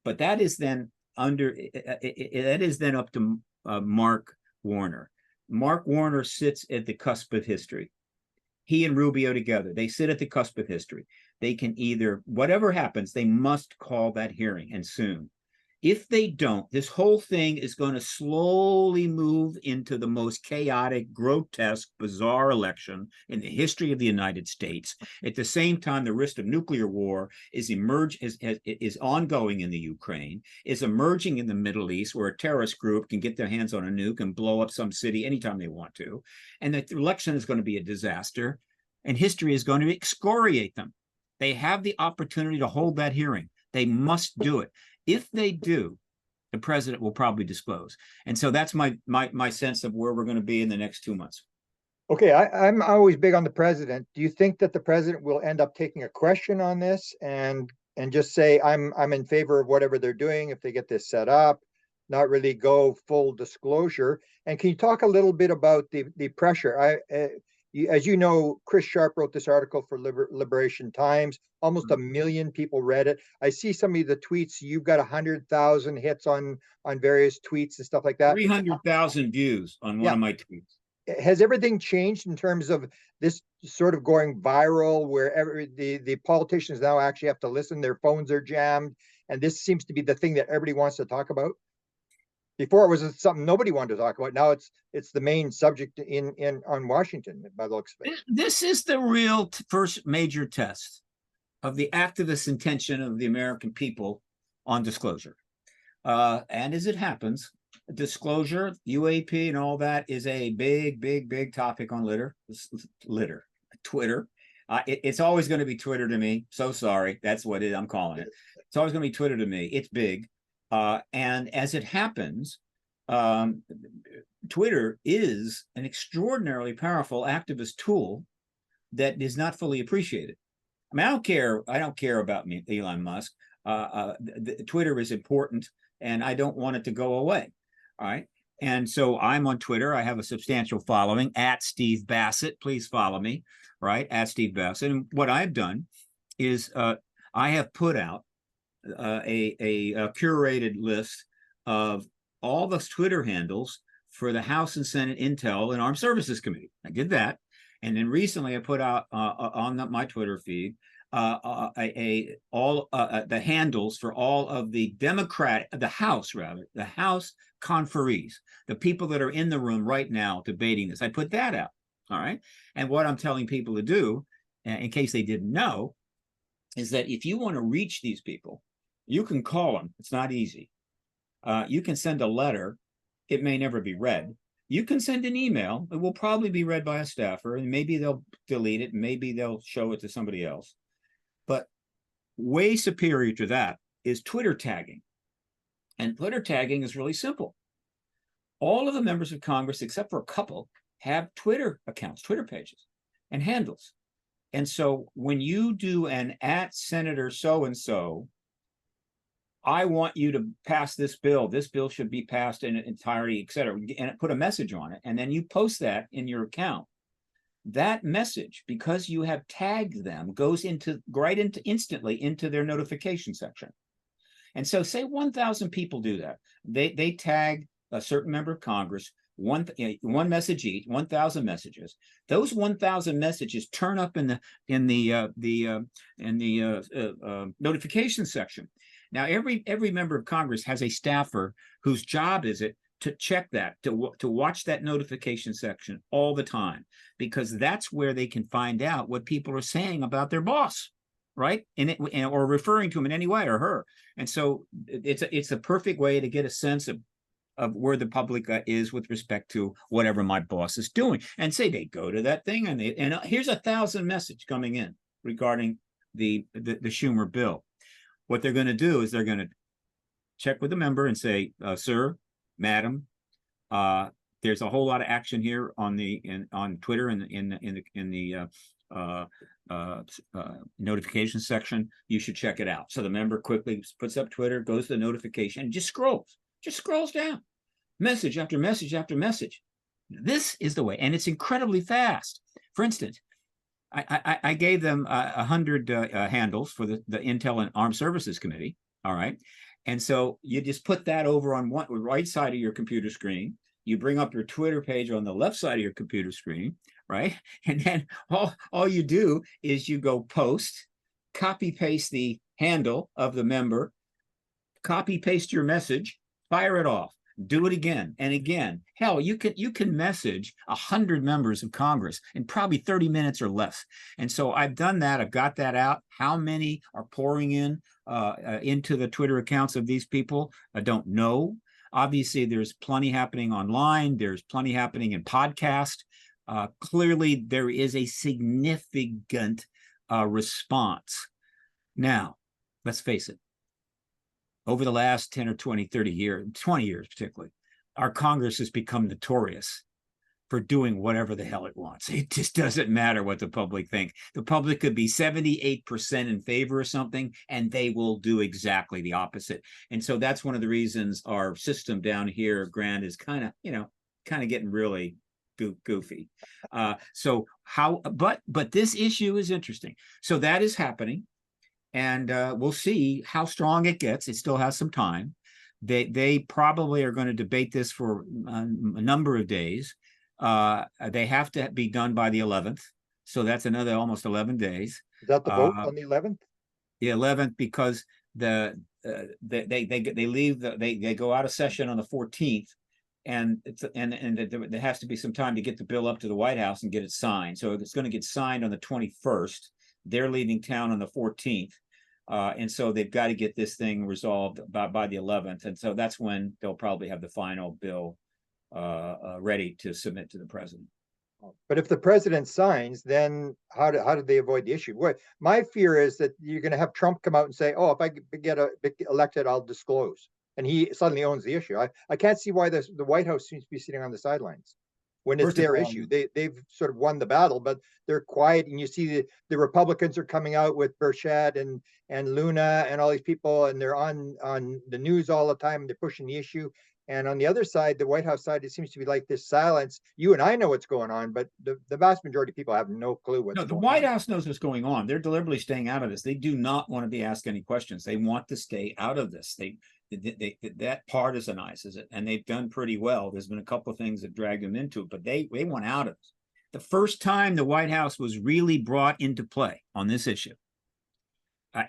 but that is then that is then up to Mark Warner. Mark Warner sits at the cusp of history. He and Rubio together, they sit at the cusp of history. They can either, whatever happens, they must call that hearing, and soon. If they don't, this whole thing is going to slowly move into the most chaotic, grotesque, bizarre election in the history of the United States. At the same time, the risk of nuclear war is ongoing in the Ukraine, is emerging in the Middle East, where a terrorist group can get their hands on a nuke and blow up some city anytime they want to. And the election is going to be a disaster, and history is going to excoriate them. They have the opportunity to hold that hearing. They must do it. If they do, the president will probably disclose. And so that's my sense of where we're going to be in the next 2 months. Okay, I'm always big on the president. Do you think that the president will end up taking a question on this and just say, I'm in favor of whatever they're doing if they get this set up, not really go full disclosure? And can you talk a little bit about the pressure? As you know, Chris Sharp wrote this article for Liberation Times. Almost 1 million people read it. I see some of the tweets. You've got 100,000 hits on various tweets and stuff like that. 300,000 views on one of my tweets. Has everything changed in terms of this sort of going viral, where the politicians now actually have to listen? Their phones are jammed, and this seems to be the thing that everybody wants to talk about. Before it was something nobody wanted to talk about. Now it's the main subject on Washington, by the looks of it. This is the real first major test of the activist intention of the American people on disclosure. And as it happens, disclosure, UAP, and all that is a big topic on Twitter. It's always going to be Twitter to me. So sorry, that's what I'm calling it. It's always going to be Twitter to me. It's big. And as it happens, Twitter is an extraordinarily powerful activist tool that is not fully appreciated. I mean, I don't care about Elon Musk. Twitter is important, and I don't want it to go away. All right. And so I'm on Twitter. I have a substantial following at Steve Bassett. Please follow me, right? At Steve Bassett. And what I've done is I have put out a curated list of all the Twitter handles for the House and Senate Intel and Armed Services Committee. I did that. And then recently I put out on my Twitter feed all the handles for all of the the House conferees, the people that are in the room right now debating this. I put that out. All right. And what I'm telling people to do, in case they didn't know, is that if you want to reach these people, you can call them. It's not easy. You can send a letter. It may never be read. You can send an email. It will probably be read by a staffer, and maybe they'll delete it. Maybe they'll show it to somebody else. But way superior to that is Twitter tagging. And Twitter tagging is really simple. All of the members of Congress, except for a couple, have Twitter accounts, Twitter pages, and handles. And so when you do an at Senator so-and-so, I want you to pass this bill. This bill should be passed in entirety, et cetera, and put a message on it. And then you post that in your account. That message, because you have tagged them, goes instantly into their notification section. And so say 1,000 people do that. They tag a certain member of Congress, one message each, 1,000 messages. Those 1,000 messages turn up in the notification section. Now, every member of Congress has a staffer whose job is it to check that, to watch that notification section all the time, because that's where they can find out what people are saying about their boss, right? Or referring to him in any way, or her. And so it's a perfect way to get a sense of where the public is with respect to whatever my boss is doing. And say they go to that thing, and here's 1,000 message coming in regarding the Schumer bill. What they're going to do is they're going to check with the member and say, sir, madam, there's a whole lot of action here on Twitter and in the notification section. You should check it out. So the member quickly puts up Twitter, goes to the notification, and just scrolls down. message after message after message. This is the way, and it's incredibly fast. For instance, I gave them 100 handles for the Intel and Armed Services Committee. All right. And so you just put that over on one right side of your computer screen. You bring up your Twitter page on the left side of your computer screen, right? And then all you do is you go post, copy paste the handle of the member, copy paste your message, fire it off. Do it again and again. Hell, you can message 100 members of Congress in probably 30 minutes or less. And so I've done that. I've got that out. How many are pouring in into the Twitter accounts of these people? I don't know. Obviously, there's plenty happening online. There's plenty happening in podcast. Clearly, there is a significant response. Now, let's face it. Over the last 10 or 20, 30 years, 20 years particularly, our Congress has become notorious for doing whatever the hell it wants. It just doesn't matter what the public think. The public could be 78% in favor of something, and they will do exactly the opposite. And so that's one of the reasons our system down here, Grant, is kind of getting really goofy. But this issue is interesting. So that is happening. And we'll see how strong it gets. It still has some time. They probably are going to debate this for a number of days. They have to be done by the 11th. So that's another almost 11 days. Is that the vote on the 11th? The 11th, because they leave, they go out of session on the 14th. And there has to be some time to get the bill up to the White House and get it signed. So it's going to get signed on the 21st. They're leaving town on the 14th. And so they've got to get this thing resolved by the 11th. And so that's when they'll probably have the final bill ready to submit to the president. But if the president signs, then how do they avoid the issue? My fear is that you're going to have Trump come out and say, oh, if I get elected, I'll disclose. And he suddenly owns the issue. I can't see why the White House seems to be sitting on the sidelines when it's their issue. They've sort of won the battle, but they're quiet. And you see the Republicans are coming out with Burchett and Luna and all these people, and they're on the news all the time, and they're pushing the issue. And on the other side, the White House side, it seems to be like this silence. You and I know what's going on, but the vast majority of people have no clue what's going on. No, the White House knows what's going on. They're deliberately staying out of this. They do not want to be asked any questions. They want to stay out of this. That partisanizes it, and they've done pretty well. There's been a couple of things that dragged them into it, but they want out of it. The first time the White House was really brought into play on this issue,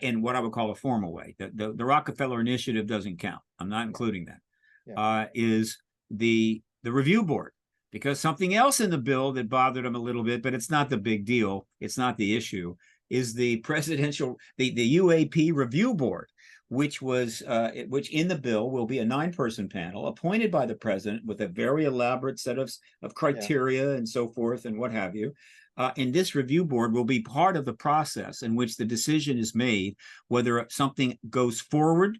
in what I would call a formal way, the Rockefeller Initiative doesn't count. I'm not including that. Yeah. Is the review board, because something else in the bill that bothered them a little bit, but it's not the big deal. It's not the issue. Is the UAP review board, which in the bill will be a 9-person panel appointed by the president with a very elaborate set of criteria and so forth and what have you. And this review board will be part of the process in which the decision is made whether something goes forward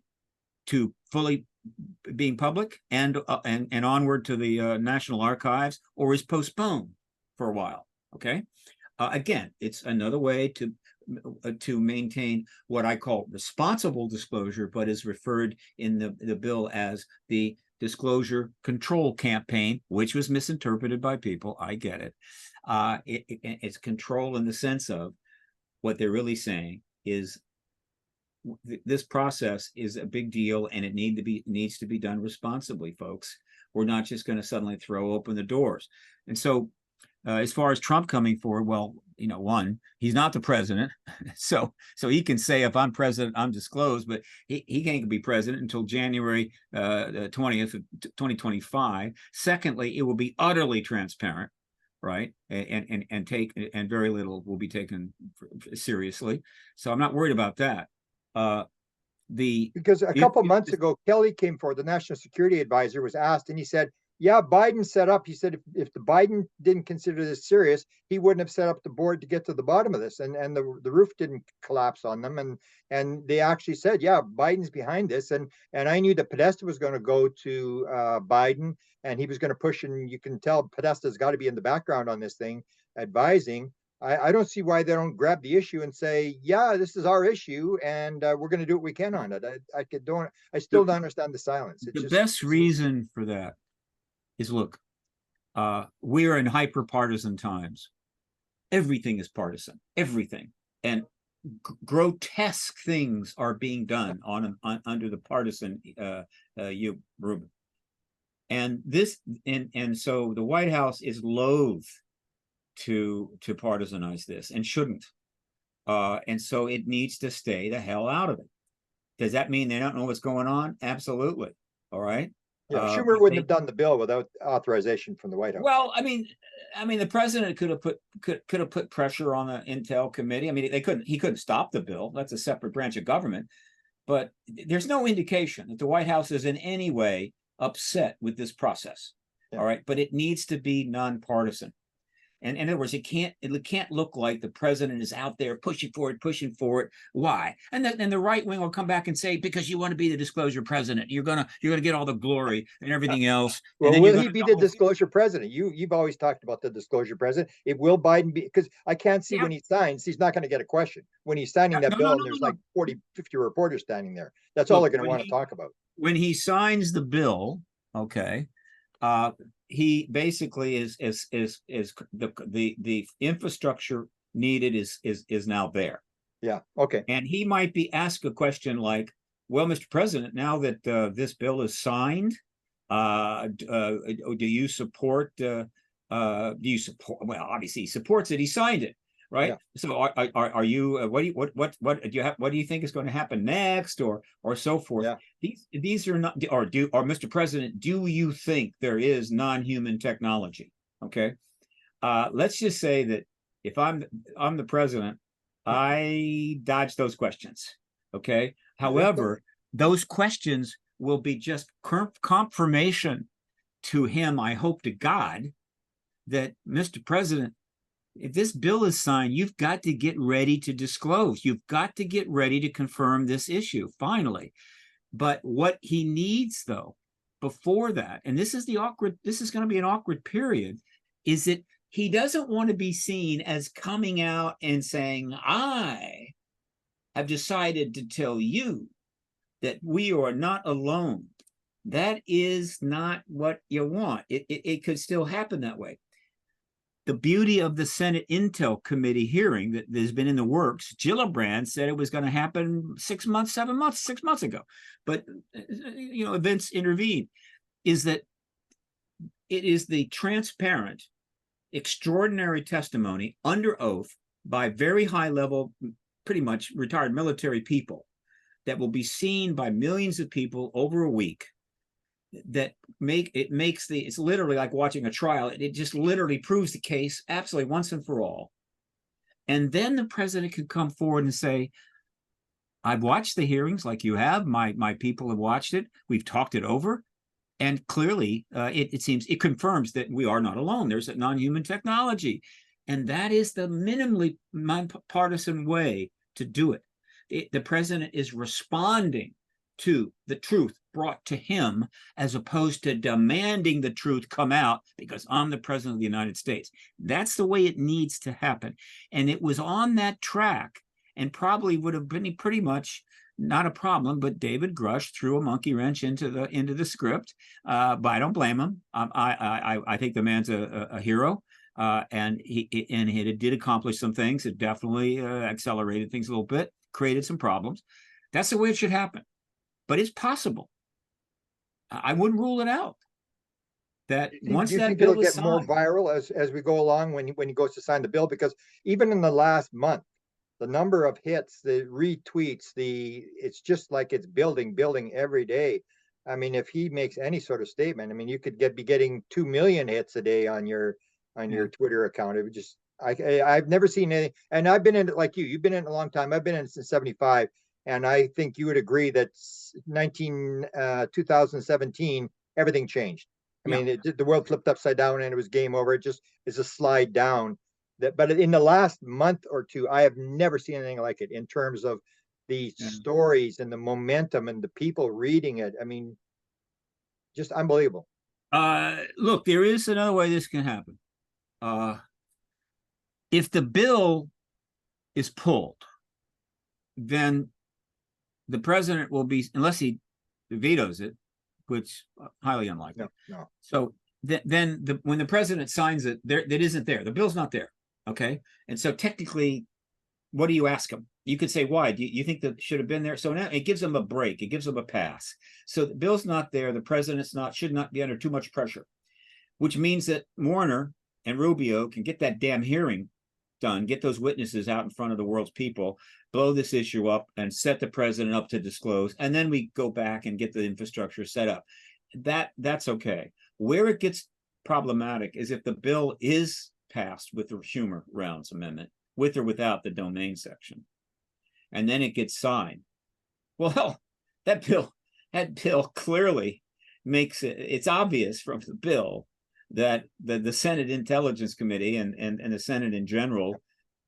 to fully being public and onward to the National Archives, or is postponed for a while. Okay. Again, it's another way to maintain what I call responsible disclosure, but is referred in the bill as the disclosure control campaign, which was misinterpreted by people. I get it. It's control in the sense of what they're really saying is this process is a big deal, and it needs to be done responsibly, folks. We're not just going to suddenly throw open the doors. And so as far as Trump coming forward, well, one, he's not the president. So he can say, if I'm president, I'm disclosed, but he can't be president until January 20th of 2025. Secondly, it will be utterly transparent, right? And very little will be taken seriously. So I'm not worried about that. Because a couple months ago, Kelly came forward, the National Security Advisor was asked, and he said, yeah, Biden set up, he said, if the Biden didn't consider this serious, he wouldn't have set up the board to get to the bottom of this. And the roof didn't collapse on them. And they actually said, yeah, Biden's behind this. And I knew that Podesta was going to go to Biden, and he was going to push, and you can tell Podesta's got to be in the background on this thing, advising. I don't see why they don't grab the issue and say, yeah, this is our issue, and we're going to do what we can on it. I still don't understand the silence. The best reason for that is, look, we are in hyper-partisan times. Everything is partisan, everything. And grotesque things are being done under the partisan rubric. And so the White House is loath to partisanize this, and shouldn't. And so it needs to stay the hell out of it. Does that mean they don't know what's going on? Absolutely. All right. Yeah, Schumer wouldn't have done the bill without authorization from the White House. Well, I mean, the president could have put pressure on the Intel committee. I mean, he couldn't stop the bill. That's a separate branch of government. But there's no indication that the White House is in any way upset with this process. Yeah. All right. But it needs to be nonpartisan. And in other words, it can't look like the president is out there pushing for it. Why? And then the right wing will come back and say, because you want to be the disclosure president, you're gonna get all the glory and everything else. Well, will he be the disclosure president? You've always talked about the disclosure president. It will Biden be, because I can't see when he signs, he's not going to get a question when he's signing that bill. And there's like 40, 50 reporters standing there. That's all they're going to want to talk about. When he signs the bill, okay. He basically is the infrastructure needed is now there. Yeah. Okay. And he might be asked a question like, well, Mr. President, now that this bill is signed, do you support? Well, obviously he supports it. He signed it, right? Yeah. So are you? What do you think is going to happen next, or so forth? Yeah. These are not. Or Mr. President, do you think there is non-human technology? Okay. Let's just say that if I'm the president, I dodge those questions. Okay. However, those questions will be just confirmation to him, I hope to God, that Mr. President, if this bill is signed, you've got to get ready to disclose. You've got to get ready to confirm this issue, finally. But what he needs, though, before that, and this is going to be an awkward period, is that he doesn't want to be seen as coming out and saying, I have decided to tell you that we are not alone. That is not what you want. It could still happen that way. The beauty of the Senate Intel Committee hearing that has been in the works, Gillibrand said it was going to happen 6 months ago, but events intervened, is that it is the transparent, extraordinary testimony under oath by very high level, pretty much retired military people, that will be seen by millions of people over a week, that it's literally like watching a trial. It just literally proves the case absolutely once and for all. And then the president can come forward and say, I've watched the hearings like you have. My people have watched it. We've talked it over. And clearly, it seems it confirms that we are not alone. There's a non-human technology. And that is the minimally nonpartisan way to do it. The president is responding to the truth brought to him, as opposed to demanding the truth come out because I'm the president of the United States. That's the way it needs to happen. And it was on that track, and probably would have been pretty much not a problem, but David Grush threw a monkey wrench into the script. But I don't blame him. I think the man's a hero. And he did accomplish some things. It definitely accelerated things a little bit, created some problems. That's the way it should happen. But it's possible. I wouldn't rule it out. That once that bill is signed, more viral as we go along when he goes to sign the bill, because even in the last month, the number of hits, the retweets, it's just like it's building every day. I mean, if he makes any sort of statement, I mean, you could be getting 2 million hits a day on your Twitter account. It would just, I've never seen any, and I've been in it like you. You've been in it a long time. I've been in it since '75. And I think you would agree that 2017, everything changed. I mean, the world flipped upside down and it was game over. It just is a slide down. But in the last month or two, I have never seen anything like it in terms of the stories and the momentum and the people reading it. I mean, just unbelievable. Look, there is another way this can happen. If the bill is pulled, then the president will be, unless he vetoes it, which highly unlikely. No. So when the president signs it, that isn't there. The bill's not there. Okay. And so technically, what do you ask him? You could say, why? Do you think that should have been there? So now it gives them a break. It gives them a pass. So the bill's not there. The president's should not be under too much pressure, which means that Warner and Rubio can get that damn hearing done, get those witnesses out in front of the world's people, blow this issue up and set the president up to disclose. And then we go back and get the infrastructure set up. That's okay. Where it gets problematic is if the bill is passed with the Schumer rounds amendment, with or without the domain section, and then it gets signed. Well, that bill clearly makes it's obvious from the bill that the Senate Intelligence Committee and the Senate in general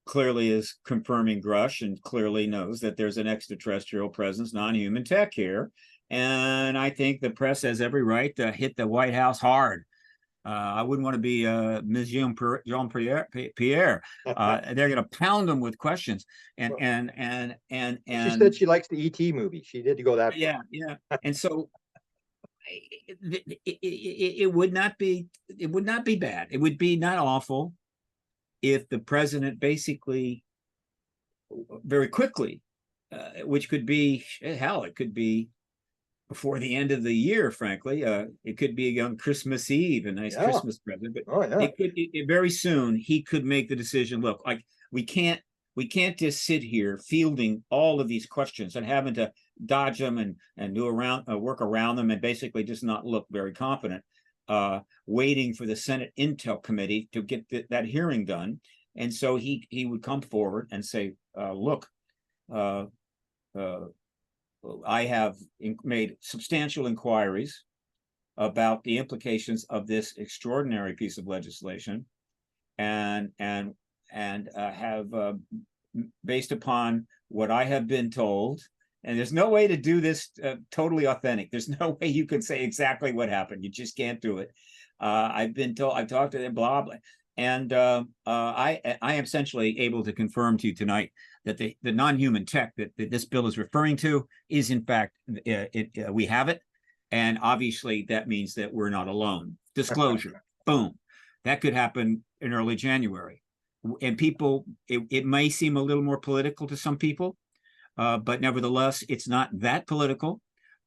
clearly is confirming Grush and clearly knows that there's an extraterrestrial presence, non-human tech here. And I think the press has every right to hit the White House hard. I wouldn't want to be Ms. Jean-Pierre. They're going to pound them with questions, and she said she likes the E.T. movie. She did go that far. Yeah. And so it would not be bad. It would be not awful if the president basically very quickly, which could be hell, it could be before the end of the year, frankly. It could be on Christmas Eve, a nice Christmas present, but it could very soon he could make the decision. Look, like we can't just sit here fielding all of these questions and having to dodge them and work around them and basically just not look very confident, waiting for the Senate Intel Committee to get that hearing done. And so he would come forward and say, look, I have made substantial inquiries about the implications of this extraordinary piece of legislation, and have, based upon what I have been told, and there's no way to do this totally authentic. There's no way you can say exactly what happened. You just can't do it. I've been told. I've talked to them. Blah blah. And I am essentially able to confirm to you tonight that the non-human tech that this bill is referring to is, in fact, we have it. And obviously, that means that we're not alone. Disclosure, boom. That could happen in early January. And people, it may seem a little more political to some people, but nevertheless, it's not that political.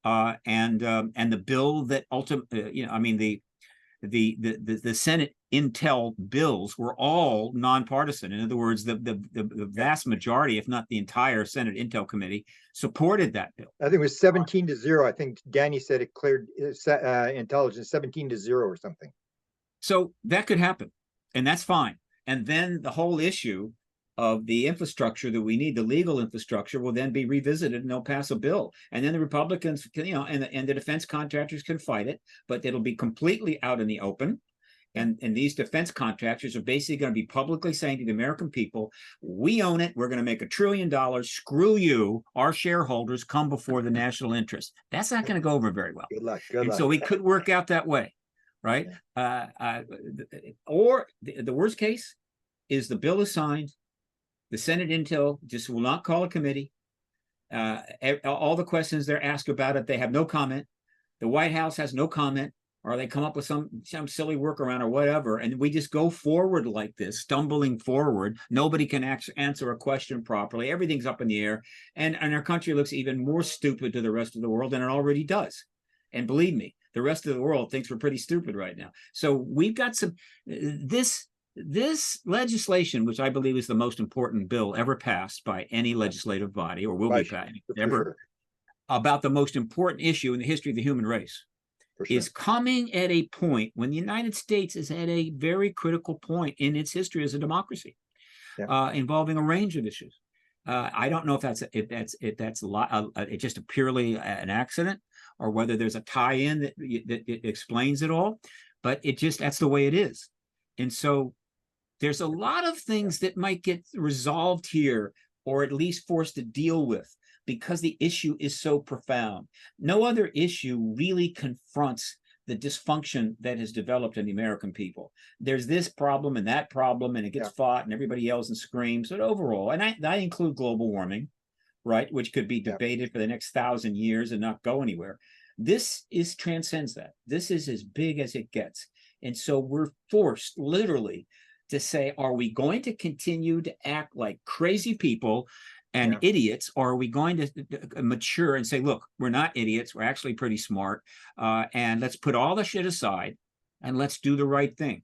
And the bill that ultimately, the Senate Intel bills were all nonpartisan. In other words, the vast majority, if not the entire Senate Intel Committee, supported that bill. I think it was 17-0. I think Danny said it cleared intelligence 17-0 or something. So that could happen, and that's fine. And then the whole issue of the infrastructure that we need, the legal infrastructure, will then be revisited, and they'll pass a bill. And then the Republicans can, and the defense contractors can fight it, but it'll be completely out in the open. And these defense contractors are basically going to be publicly saying to the American people, we own it. We're going to make $1 trillion. Screw you. Our shareholders come before the national interest. That's not going to go over very well. Good luck. Good luck. So it could work out that way, right? Or the worst case is the bill is signed. The Senate Intel just will not call a committee. All the questions they're asked about it, they have no comment. The White House has no comment, or they come up with some silly workaround or whatever, and we just go forward like this, stumbling forward. Nobody can answer a question properly. Everything's up in the air, and our country looks even more stupid to the rest of the world than it already does. And believe me, the rest of the world thinks we're pretty stupid right now. So we've got this legislation, which I believe is the most important bill ever passed by any legislative body, or will be passed ever, about the most important issue in the history of the human race, is coming at a point when the United States is at a very critical point in its history as a democracy, involving a range of issues. I don't know if that's just purely an accident, or whether there's a tie-in that explains it all, but that's the way it is. And so there's a lot of things that might get resolved here, or at least forced to deal with, because the issue is so profound. No other issue really confronts the dysfunction that has developed in the American people. There's this problem and that problem, and it gets fought, and everybody yells and screams. But overall, and I include global warming, right, which could be debated for the next 1,000 years and not go anywhere. This transcends that. This is as big as it gets. And so we're forced literally to say, are we going to continue to act like crazy people and idiots, or are we going to mature and say, look, we're not idiots, we're actually pretty smart, and let's put all the shit aside and let's do the right thing.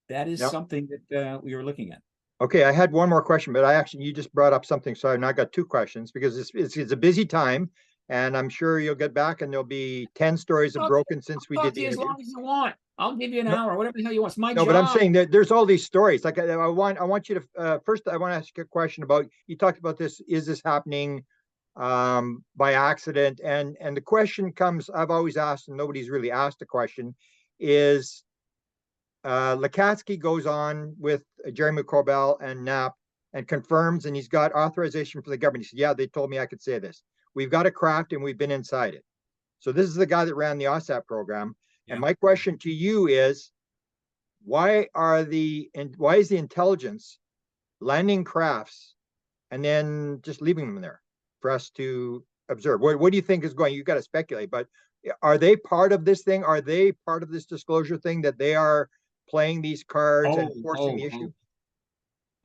That is something that we were looking at. Okay, I had one more question, but you just brought up something, so I've now got two questions because it's a busy time, and I'm sure you'll get back and there'll be 10 stories have broken since we did the as interview. long as you want. I'll give you an hour, whatever the hell you want. It's my job. But I'm saying that there's all these stories. Like I want you to first. I want to ask you a question about. You talked about this. Is this happening by accident? And the question comes. I've always asked, and nobody's really asked the question. Is Lukatsky goes on with Jeremy Corbell and Knapp and confirms, and he's got authorization for the government. He said, "Yeah, they told me I could say this. We've got a craft, and we've been inside it." So this is the guy that ran the OSAP program. And my question to you is, why is the intelligence landing crafts and then just leaving them there for us to observe? What do you think is going? You got to speculate, but are they part of this thing? Are they part of this disclosure thing that they are playing these cards and forcing the issue?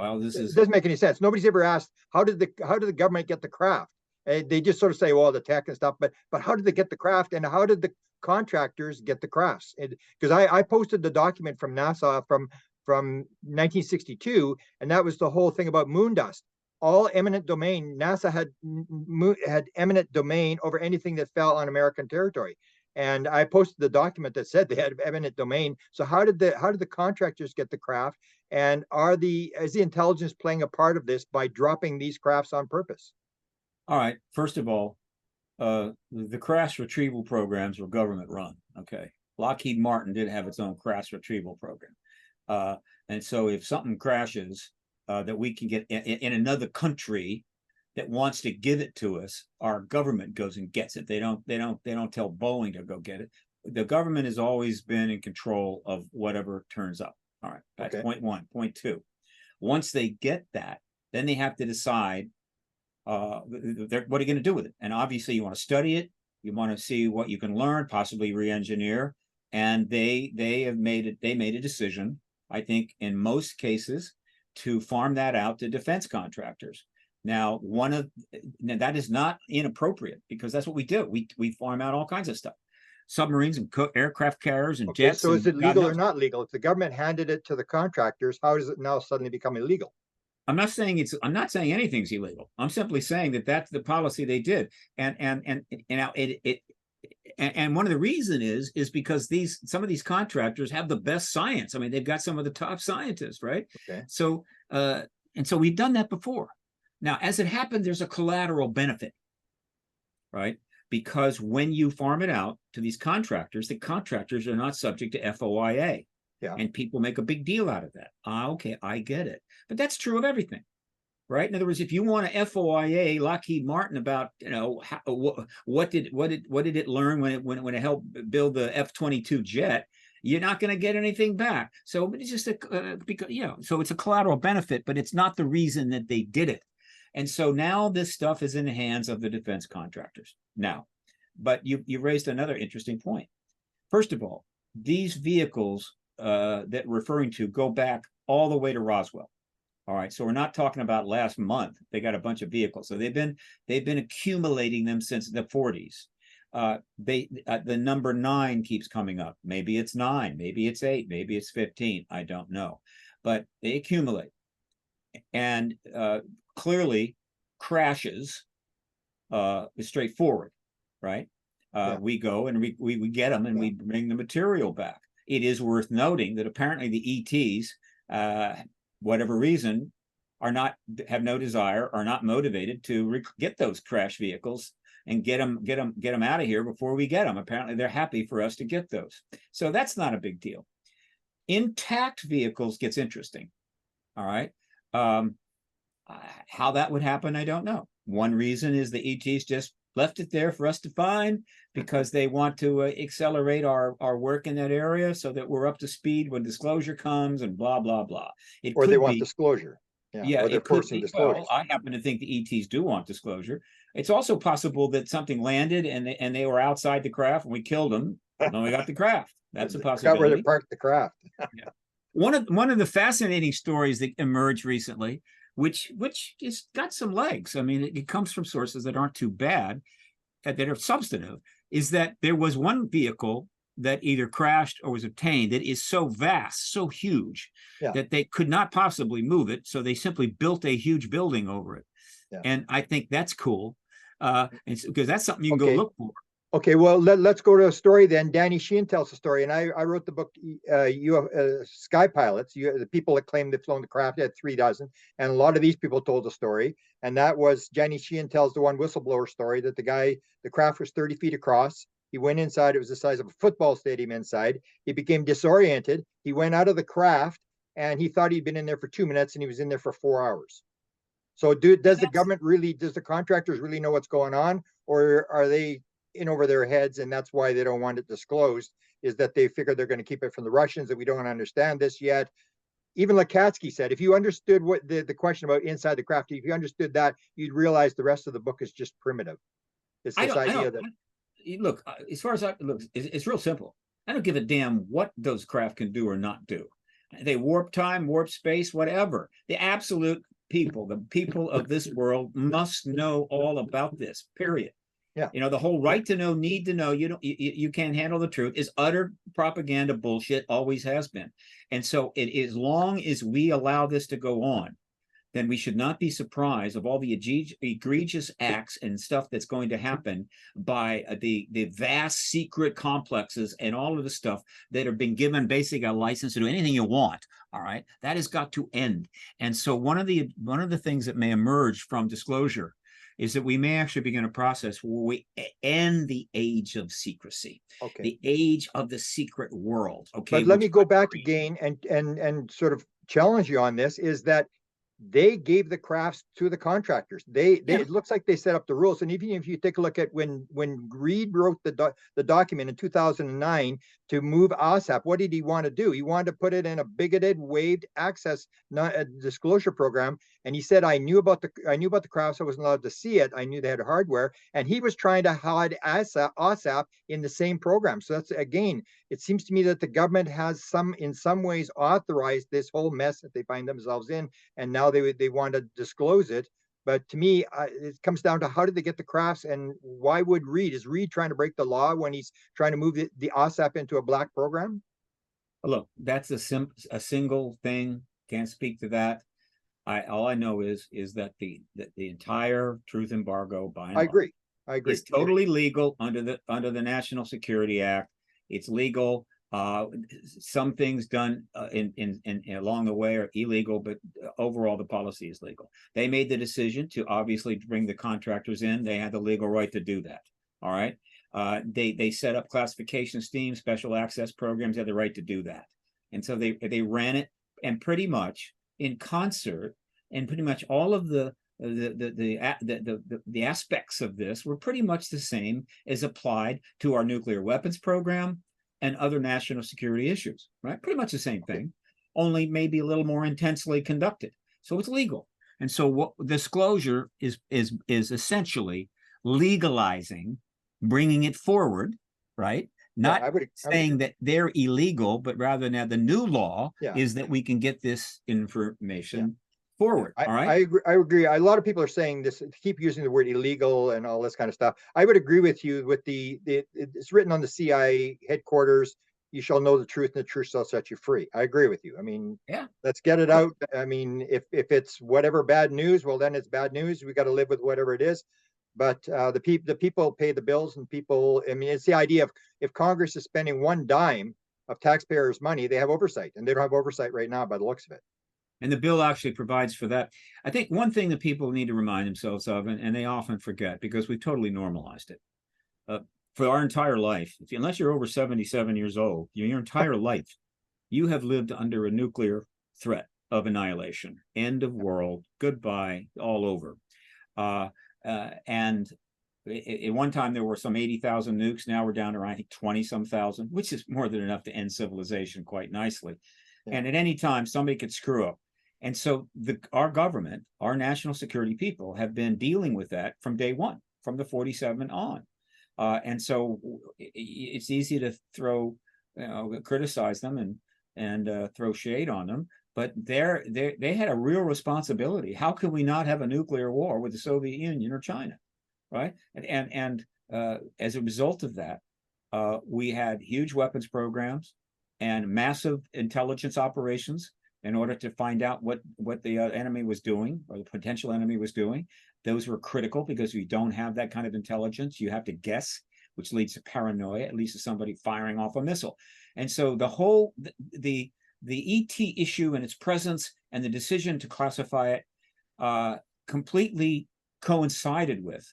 Well, it doesn't make any sense. Nobody's ever asked how did the government get the craft? They just sort of say, well, the tech and stuff, but how did they get the craft, and how did the contractors get the crafts? Because I posted the document from NASA from 1962, and that was the whole thing about moon dust. All eminent domain. NASA had eminent domain over anything that fell on American territory, and I posted the document that said they had eminent domain. So how did the contractors get the craft, and is the intelligence playing a part of this by dropping these crafts on purpose? All right. First of all, the crash retrieval programs were government run. Okay. Lockheed Martin did have its own crash retrieval program. And so if something crashes that we can get in another country that wants to give it to us, our government goes and gets it. They don't tell Boeing to go get it. The government has always been in control of whatever turns up. All right. That's point one. Point two. Once they get that, then they have to decide what are you going to do with it? And obviously you want to study it. You want to see what you can learn, possibly re-engineer. And they made a decision, I think, in most cases, to farm that out to defense contractors. Now, that is not inappropriate, because that's what we do. We farm out all kinds of stuff. Submarines and aircraft carriers and jets. So is it legal or not legal? If the government handed it to the contractors, how does it now suddenly become illegal? I'm not saying anything's illegal. I'm simply saying that that's the policy they did. And now and one of the reason is because some of these contractors have the best science. I mean, they've got some of the top scientists, right? Okay. So and so we've done that before. Now, as it happened, there's a collateral benefit, right? Because when you farm it out to these contractors, the contractors are not subject to FOIA. Yeah. And people make a big deal out of that. Okay, I get it. But that's true of everything, right? In other words, if you want to FOIA Lockheed Martin about, what did it learn when it helped build the F-22 jet, you're not going to get anything back. So it's just so it's a collateral benefit, but it's not the reason that they did it. And so now this stuff is in the hands of the defense contractors. Now, but you raised another interesting point. First of all, these vehicles that referring to go back all the way to Roswell. All right, so we're not talking about last month. They got a bunch of vehicles, so they've been accumulating them since the 40s. The number 9 keeps coming up. Maybe it's 9, maybe it's 8, maybe it's 15. I don't know, but they accumulate, and clearly crashes is straightforward, right? We go and we get them and we bring the material back. It is worth noting that apparently the ETs, whatever reason, have no desire, are not motivated to get those crash vehicles and get them out of here before we get them. Apparently, they're happy for us to get those. So that's not a big deal. Intact vehicles gets interesting. All right. How that would happen, I don't know. One reason is the ETs just left it there for us to find because they want to accelerate our work in that area so that we're up to speed when disclosure comes and blah, blah, blah. Or they want disclosure. Yeah, or they're forcing disclosure. Well, I happen to think the ETs do want disclosure. It's also possible that something landed and they were outside the craft and we killed them and then we got the craft. That's a Forgot where they possibility. parked the craft. Yeah. One of the fascinating stories that emerged recently, which is got some legs. I mean, it comes from sources that aren't too bad, that are substantive, is that there was one vehicle that either crashed or was obtained that is so vast, so huge, Yeah. that they could not possibly move it. So they simply built a huge building over it. Yeah. And I think that's cool, because that's something you can go Okay. look for. Okay, well, let's go to a story then. Danny Sheehan tells a story, and I wrote the book, Sky Pilots, the people that claim they've flown the craft, had 3 dozen, and a lot of these people told the story, and that was Danny Sheehan tells the one whistleblower story that the craft was 30 feet across. He went inside, it was the size of a football stadium inside. He became disoriented. He went out of the craft, and he thought he'd been in there for 2 minutes, and he was in there for 4 hours. So does the government really, does the contractors really know what's going on, or are they in over their heads, and that's why they don't want it disclosed, is that they figure they're going to keep it from the Russians, that we don't understand this yet. Even Lakatsky said, if you understood what the question about inside the craft, if you understood that, you'd realize the rest of the book is just primitive. It's this idea that, look, as far as I look, it's real simple. I don't give a damn what those craft can do or not do. They warp time, warp space, whatever. The absolute people, the people of this world must know all about this, period. Yeah. You know, the whole right to know, need to know, you can't handle the truth is utter propaganda bullshit, always has been. And so as long as we allow this to go on, then we should not be surprised of all the egregious acts and stuff that's going to happen by the vast secret complexes and all of the stuff that have been given basically a license to do anything you want. All right, that has got to end. And so one of the things that may emerge from disclosure is that we may actually begin a process where we end the age of secrecy, okay, the age of the secret world. Okay, but let me go back again and sort of challenge you on this, is that they gave the crafts to the contractors. It looks like they set up the rules. And even if you take a look at when Reed wrote the document in 2009 to move OSAP, what did he want to do? He wanted to put it in a bigoted waived access disclosure program. And he said, I knew about the crafts. I wasn't allowed to see it. I knew they had hardware, and he was trying to hide OSAP in the same program. So that's, again, it seems to me that the government has in some ways authorized this whole mess that they find themselves in, and now they want to disclose it. But to me, it comes down to, how did they get the crafts, and why would is Reed trying to break the law when he's trying to move the OSAP into a black program? Look, that's a single thing. Can't speak to that. All I know is that the entire truth embargo, by and large, I agree. is totally legal under the National Security Act. It's legal. Some things done in along the way are illegal, but overall the policy is legal. They made the decision to obviously bring the contractors in. They had the legal right to do that. All right. They set up classification schemes, special access programs, had the right to do that. And so they ran it, and pretty much in concert, and pretty much all of the aspects of this were pretty much the same as applied to our nuclear weapons program and other national security issues, right? Pretty much the same thing, only maybe a little more intensely conducted. So it's legal. And so what disclosure is essentially legalizing, bringing it forward, right? Not saying that they're illegal, but rather now the new law is that we can get this information forward. All right. I agree. A lot of people are saying this, keep using the word illegal and all this kind of stuff. I would agree with you with it's written on the CIA headquarters. You shall know the truth, and the truth shall set you free. I agree with you. I mean, let's get it out. I mean, if it's whatever bad news, well, then it's bad news. We got to live with whatever it is. But the people pay the bills, and people, I mean, it's the idea of, if Congress is spending one dime of taxpayers' money, they have oversight, and they don't have oversight right now by the looks of it. And the bill actually provides for that. I think one thing that people need to remind themselves of, and they often forget because we've totally normalized it, for our entire life, unless you're over 77 years old, your entire life, you have lived under a nuclear threat of annihilation, end of world, goodbye, all over. And at one time there were some 80,000 nukes. Now we're down to, I think, 20-some thousand, which is more than enough to end civilization quite nicely. And at any time, somebody could screw up. And so our government, our national security people, have been dealing with that from day one, from the 47 on. And so it's easy to throw criticize them and throw shade on them. But they had a real responsibility. How could we not have a nuclear war with the Soviet Union or China, right? And as a result of that, we had huge weapons programs and massive intelligence operations in order to find out what the enemy was doing, or the potential enemy was doing. Those were critical, because if you don't have that kind of intelligence, you have to guess, which leads to paranoia. It leads to somebody firing off a missile. And so the ET issue and its presence and the decision to classify it completely coincided with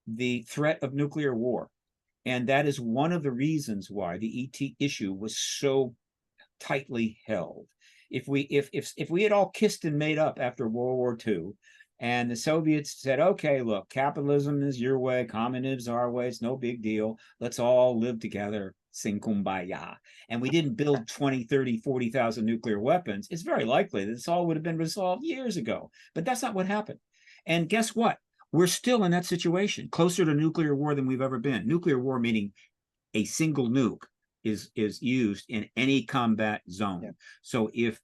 the threat of nuclear war. And that is one of the reasons why the ET issue was so tightly held. If we had all kissed and made up after World War II, and the Soviets said, okay, look, capitalism is your way, communism is our way, it's no big deal, let's all live together, sing kumbaya, and we didn't build 20, 30, 40,000 nuclear weapons, it's very likely that this all would have been resolved years ago. But that's not what happened. And guess what? We're still in that situation, closer to nuclear war than we've ever been. Nuclear war meaning a single nuke is used in any combat zone. Yeah. So if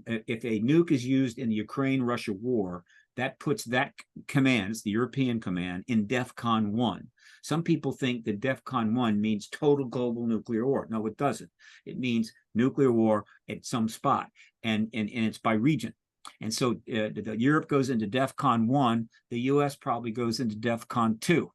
a nuke is used in the Ukraine-Russia war, that puts that command, it's the European command, in DEFCON 1. Some people think that DEFCON 1 means total global nuclear war. No, it doesn't. It means nuclear war at some spot, and it's by region. And so Europe goes into DEFCON 1, the US probably goes into DEFCON 2.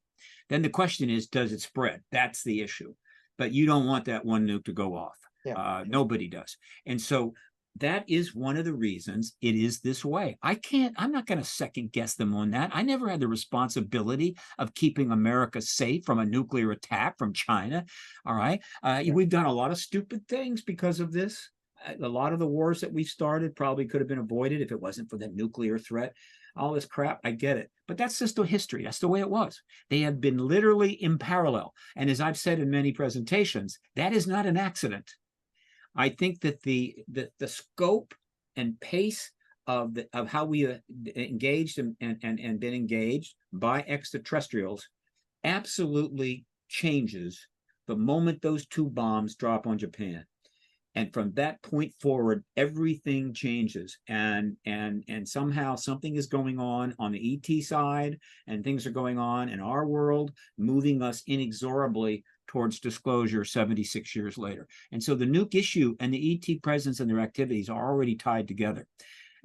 Then the question is, does it spread? That's the issue. But you don't want that one nuke to go off. Yeah. Nobody does. And so that is one of the reasons it is this way. I'm not going to second guess them on that. I never had the responsibility of keeping America safe from a nuclear attack from China. All right. We've done a lot of stupid things because of this. A lot of the wars that we started probably could have been avoided if it wasn't for the nuclear threat. All this crap, I get it. But that's just the history. That's the way it was. They have been literally in parallel. And as I've said in many presentations, that is not an accident. I think that the scope and pace of how we engaged and been engaged by extraterrestrials absolutely changes the moment those two bombs drop on Japan. And from that point forward, everything changes, and somehow something is going on the ET side, and things are going on in our world, moving us inexorably towards disclosure 76 years later. And so the nuke issue and the ET presence and their activities are already tied together.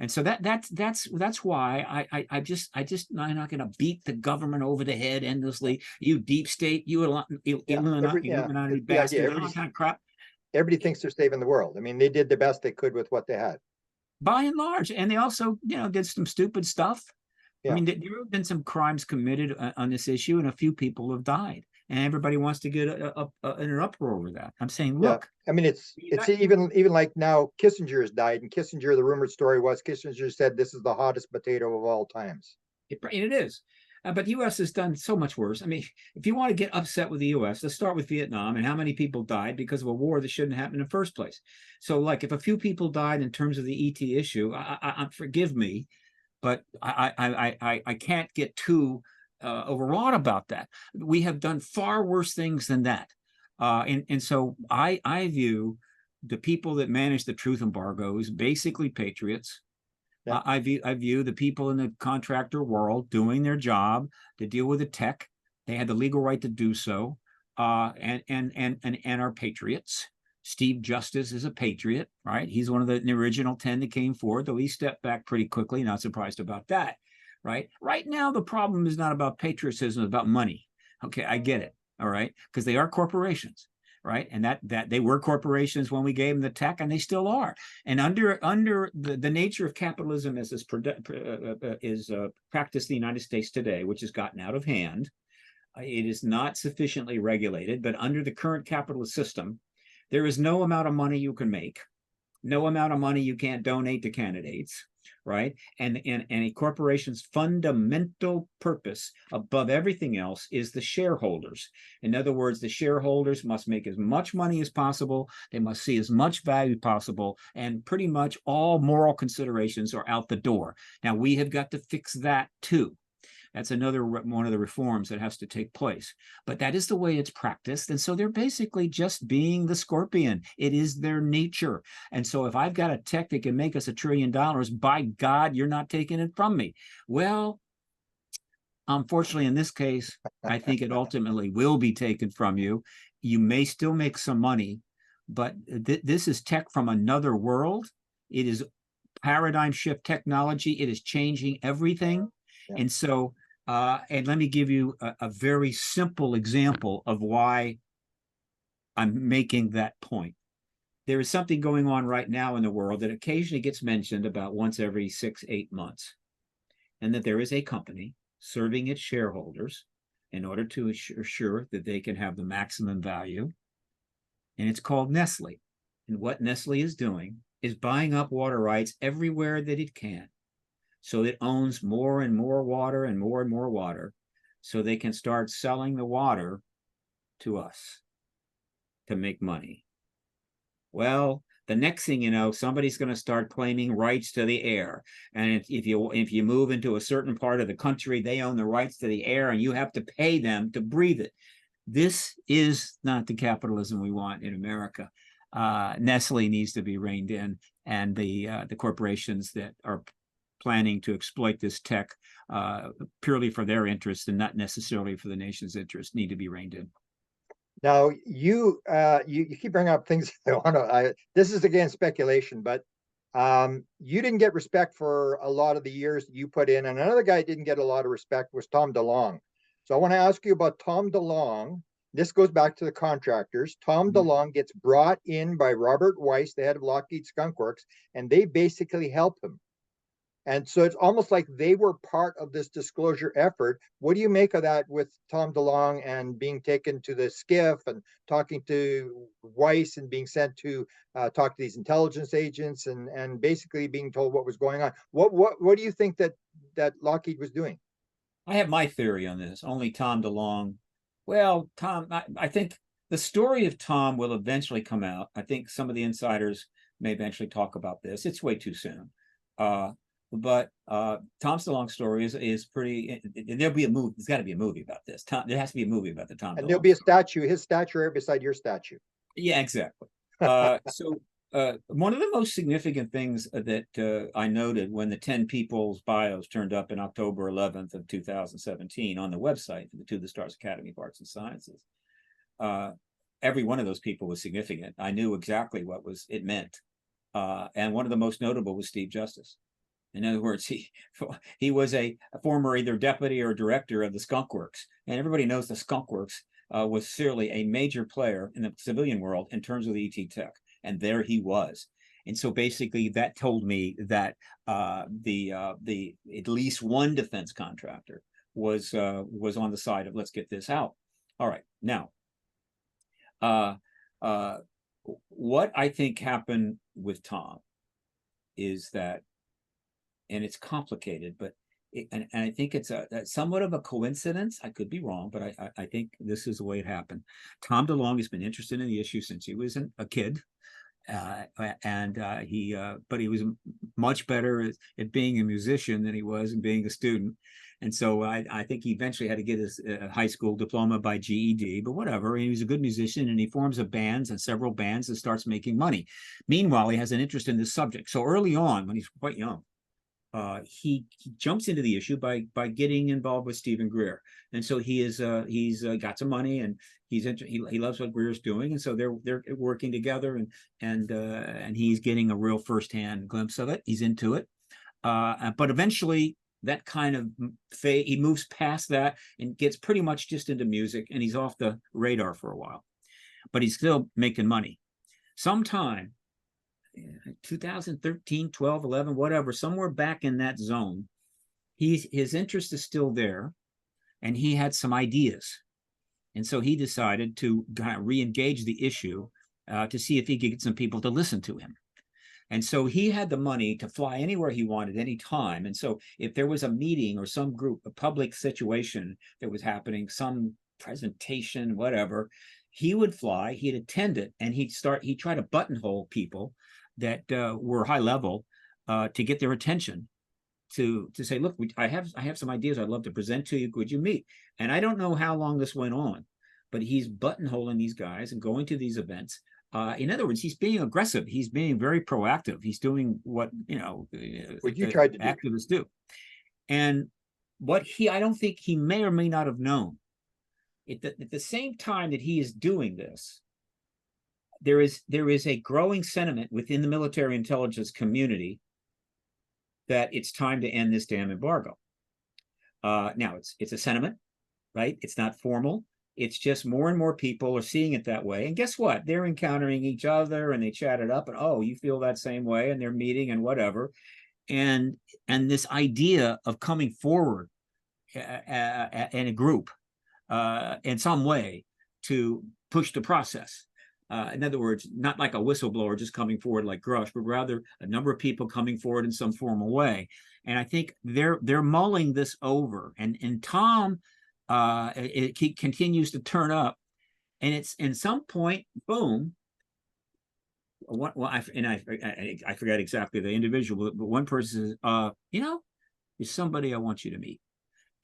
And so that's why I'm not going to beat the government over the head endlessly. You deep state, you Illuminati bastard, all that kind of crap. Everybody thinks they're saving the world. I mean, they did the best they could with what they had. By and large. And they also, did some stupid stuff. Yeah. I mean, there have been some crimes committed on this issue, and a few people have died. And everybody wants to get in an uproar over that. I'm saying, look. Yeah. I mean, it's even like now Kissinger has died, and Kissinger, the rumored story was Kissinger said this is the hottest potato of all times. It is. But the U.S. has done so much worse. I mean, if you want to get upset with the U.S., let's start with Vietnam and how many people died because of a war that shouldn't happen in the first place. So, like, if a few people died in terms of the ET issue, forgive me, but I can't get too overwrought about that. We have done far worse things than that. And so I view the people that manage the truth embargo as basically patriots. Yeah. I view the people in the contractor world doing their job to deal with the tech. They had the legal right to do so, and are patriots. Steve Justice is a patriot, right? He's one of the original 10 that came forward, though he stepped back pretty quickly. Not surprised about that, right? Right now, the problem is not about patriotism, it's about money. Okay, I get it, all right? Because they are corporations. Right, and that they were corporations when we gave them the tech, and they still are. And under the nature of capitalism as is practiced in the United States today, which has gotten out of hand, it is not sufficiently regulated. But under the current capitalist system, there is no amount of money you can make, no amount of money you can't donate to candidates. Right, and a corporation's fundamental purpose above everything else is the shareholders. In other words, the shareholders must make as much money as possible. They must see as much value possible, and pretty much all moral considerations are out the door. Now we have got to fix that too. That's another one of the reforms that has to take place. But that is the way it's practiced. And so they're basically just being the scorpion. It is their nature. And so if I've got a tech that can make us $1 trillion, by God, you're not taking it from me. Well, unfortunately, in this case, I think it ultimately will be taken from you. You may still make some money, but this is tech from another world. It is paradigm shift technology. It is changing everything. Yeah. And so, and let me give you a very simple example of why I'm making that point. There is something going on right now in the world that occasionally gets mentioned about once every 6-8 months, and that there is a company serving its shareholders in order to assure that they can have the maximum value. And it's called Nestle. And what Nestle is doing is buying up water rights everywhere that it can. So it owns more and more water and more water, so they can start selling the water to us to make money. Well, the next thing you know, somebody's going to start claiming rights to the air. And if you move into a certain part of the country, they own the rights to the air, and you have to pay them to breathe it. This is not the capitalism we want in America. Nestle needs to be reined in, and the corporations that are planning to exploit this tech purely for their interest and not necessarily for the nation's interest need to be reined in. Now, you keep bringing up things I want to. This is again speculation, but you didn't get respect for a lot of the years that you put in, and another guy didn't get a lot of respect was Tom DeLonge. So I want to ask you about Tom DeLonge. This goes back to the contractors. Tom DeLonge gets brought in by Robert Weiss, the head of Lockheed Skunk Works, and they basically help him. And so it's almost like they were part of this disclosure effort. What do you make of that with Tom DeLonge and being taken to the skiff and talking to Weiss and being sent to talk to these intelligence agents and basically being told what was going on? What do you think that Lockheed was doing? I have my theory on this. Only Tom DeLonge. Well, Tom, I think the story of Tom will eventually come out. I think some of the insiders may eventually talk about this. It's way too soon. But Tom DeLonge's story is pretty. There'll be a movie. There's got to be a movie about this. There has to be a movie about the Tom. And there'll be a statue, his statue right beside your statue. Yeah, exactly. So one of the most significant things that I noted when the 10 people's bios turned up in October 11th of 2017 on the website for the To the Stars Academy of Arts and Sciences, every one of those people was significant. I knew exactly what it meant, and one of the most notable was Steve Justice. In other words, he was a former either deputy or director of the Skunk Works, and everybody knows the Skunk Works was certainly a major player in the civilian world in terms of the ET tech, and there he was. And so basically, that told me that the at least one defense contractor was on the side of let's get this out. All right, now, what I think happened with Tom is that. And it's complicated, but and I think it's somewhat of a coincidence. I could be wrong, but I think this is the way it happened. Tom DeLonge has been interested in the issue since he was a kid, but he was much better at being a musician than he was in being a student. And so I think he eventually had to get his high school diploma by GED, but whatever. He was a good musician, and he forms several bands and starts making money. Meanwhile, he has an interest in this subject. So early on, when he's quite young, he jumps into the issue by getting involved with Stephen Greer, and so he's got some money, and he loves what Greer's doing, and so they're working together, and he's getting a real firsthand glimpse of it. He's into it, but eventually that kind of he moves past that and gets pretty much just into music, and he's off the radar for a while, but he's still making money. Sometime 2013, 12, 11, whatever, somewhere back in that zone, his interest is still there, and he had some ideas. And so he decided to kind of re-engage the issue to see if he could get some people to listen to him. And so he had the money to fly anywhere he wanted, any time. And so if there was a meeting or some group, a public situation that was happening, some presentation, whatever, he would fly, he'd attend it, and he'd try to buttonhole people that were high level to get their attention. to say, look, I have some ideas I'd love to present to you. Could you meet? And I don't know how long this went on, but he's buttonholing these guys and going to these events. In other words, he's being aggressive. He's being very proactive. He's doing what, what you tried to do. Activists do. And what I don't think he may or may not have known, at the same time that he is doing this, there is a growing sentiment within the military intelligence community that it's time to end this damn embargo. Now, it's a sentiment, right? It's not formal. It's just more and more people are seeing it that way. And guess what? They're encountering each other and they chat it up and, oh, you feel that same way, and they're meeting and whatever. And this idea of coming forward in a group in some way to push the process. In other words, not like a whistleblower just coming forward like Grush, but rather a number of people coming forward in some formal way. And I think they're mulling this over. And Tom, it continues to turn up, and it's in some point, boom. I forget exactly the individual, but one person says, there's somebody I want you to meet.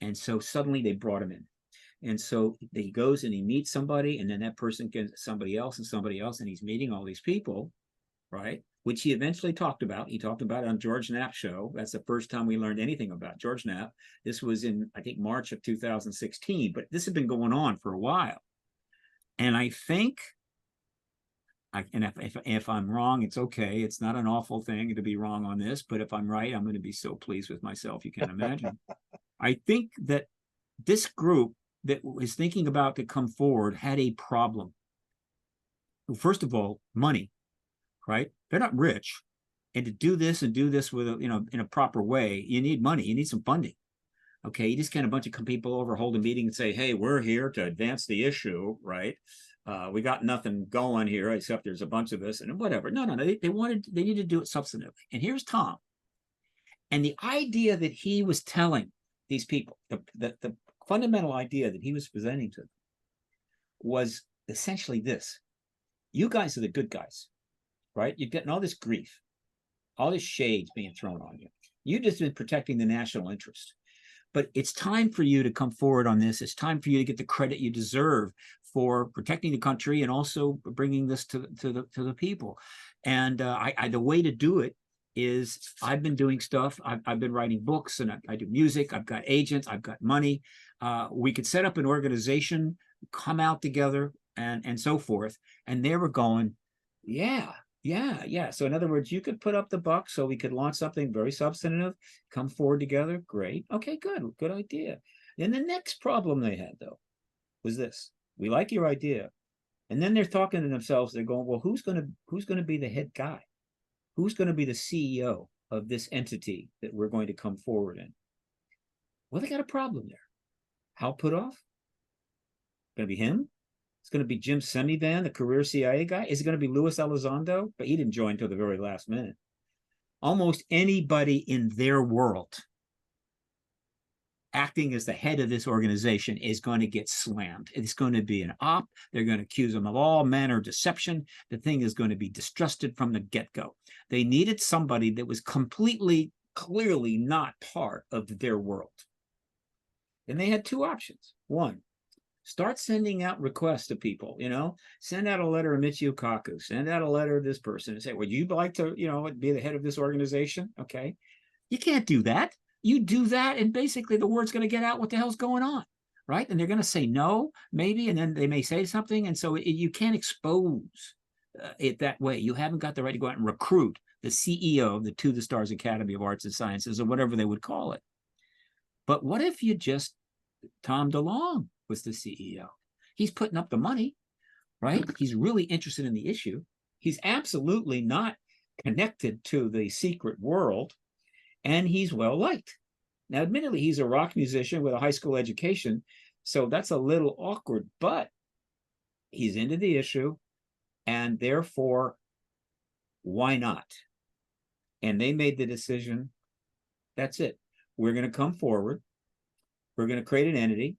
And so suddenly they brought him in. And so he goes and he meets somebody, and then that person gets somebody else and somebody else, and he's meeting all these people, right? Which he eventually talked about. He talked about it on George Knapp's show. That's the first time we learned anything about George Knapp. This was in, I think, March of 2016, but this had been going on for a while. And I think, if I'm wrong, it's okay. It's not an awful thing to be wrong on this, but if I'm right, I'm going to be so pleased with myself, you can't imagine. I think that this group that was thinking about to come forward had a problem. First of all, money, right? They're not rich. And to do this with, in a proper way, you need money, you need some funding. Okay, you just can't a bunch of people over, hold a meeting and say, hey, we're here to advance the issue, right? We got nothing going here except there's a bunch of us and whatever. No, they needed to do it substantively. And here's Tom. And the idea that he was telling these people, the fundamental idea that he was presenting to them was essentially this: you guys are the good guys, right? You're getting all this grief, all this shade being thrown on you. You've just been protecting the national interest. But it's time for you to come forward on this. It's time for you to get the credit you deserve for protecting the country and also bringing this to the people. And the way to do it is, I've been doing stuff. I've been writing books, and I do music. I've got agents. I've got money. We could set up an organization, come out together, and so forth. And they were going, yeah. So in other words, you could put up the buck so we could launch something very substantive, come forward together. Great. Okay, good idea. And the next problem they had, though, was this: we like your idea. And then they're talking to themselves. They're going, well, who's going to be the head guy? Who's going to be the CEO of this entity that we're going to come forward in? Well, they got a problem there. How put off? Going to be him? It's going to be Jim Semivan, the career CIA guy. Is it going to be Luis Elizondo? But he didn't join until the very last minute. Almost anybody in their world acting as the head of this organization is going to get slammed. It's going to be an op. They're going to accuse them of all manner of deception. The thing is going to be distrusted from the get-go. They needed somebody that was completely, clearly not part of their world. And they had two options. One, start sending out requests to people, send out a letter to Michio Kaku, send out a letter to this person and say, would you like to, be the head of this organization? Okay. You can't do that. You do that, and basically the word's going to get out what the hell's going on, right? And they're going to say no, maybe, and then they may say something. And so you can't expose it that way. You haven't got the right to go out and recruit the CEO of the To the Stars Academy of Arts and Sciences, or whatever they would call it. But what if you just, Tom DeLonge was the CEO? He's putting up the money, right? He's really interested in the issue. He's absolutely not connected to the secret world. And he's well liked. Now, admittedly, he's a rock musician with a high school education, so that's a little awkward, but he's into the issue, and therefore, why not? And they made the decision, that's it. We're going to come forward. We're going to create an entity.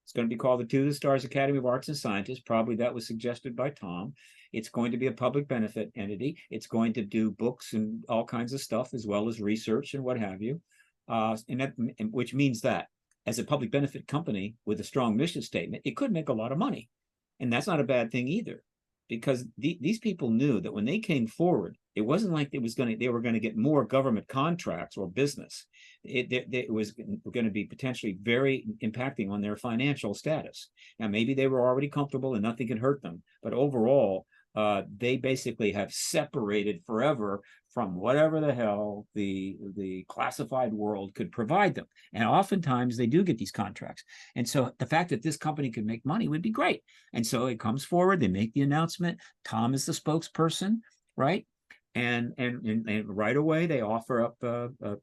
It's going to be called the To the Stars Academy of Arts and Sciences. Probably that was suggested by Tom. It's going to be a public benefit entity. It's going to do books and all kinds of stuff, as well as research and what have you. which means that as a public benefit company with a strong mission statement, it could make a lot of money. And that's not a bad thing either, because these people knew that when they came forward, it wasn't like they were going to get more government contracts or business. It was going to be potentially very impacting on their financial status. Now, maybe they were already comfortable and nothing could hurt them, but overall, they basically have separated forever from whatever the hell the classified world could provide them. And oftentimes they do get these contracts. And so the fact that this company could make money would be great. And so it comes forward, they make the announcement. Tom is the spokesperson, right? And right away they offer up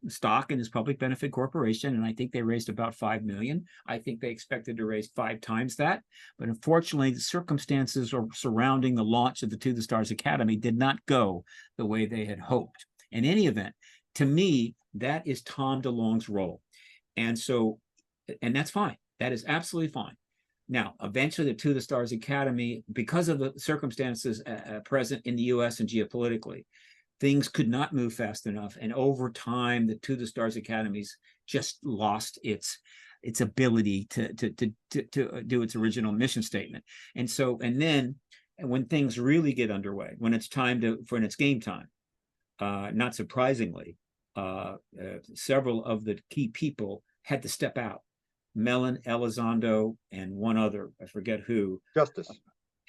stock in his public benefit corporation, and I think they raised about $5 million. I think they expected to raise 5 times that, but unfortunately, the circumstances surrounding the launch of the To the Stars Academy did not go the way they had hoped. In any event, to me, that is Tom DeLonge's role, and that's fine. That is absolutely fine. Now, eventually, the To the Stars Academy, because of the circumstances present in the U.S. and geopolitically, things could not move fast enough. And over time, the To the Stars Academies just lost its ability to do its original mission statement. And then when things really get underway, when it's game time, not surprisingly, several of the key people had to step out. Mellon, Elizondo, and one other, I forget who. Justice.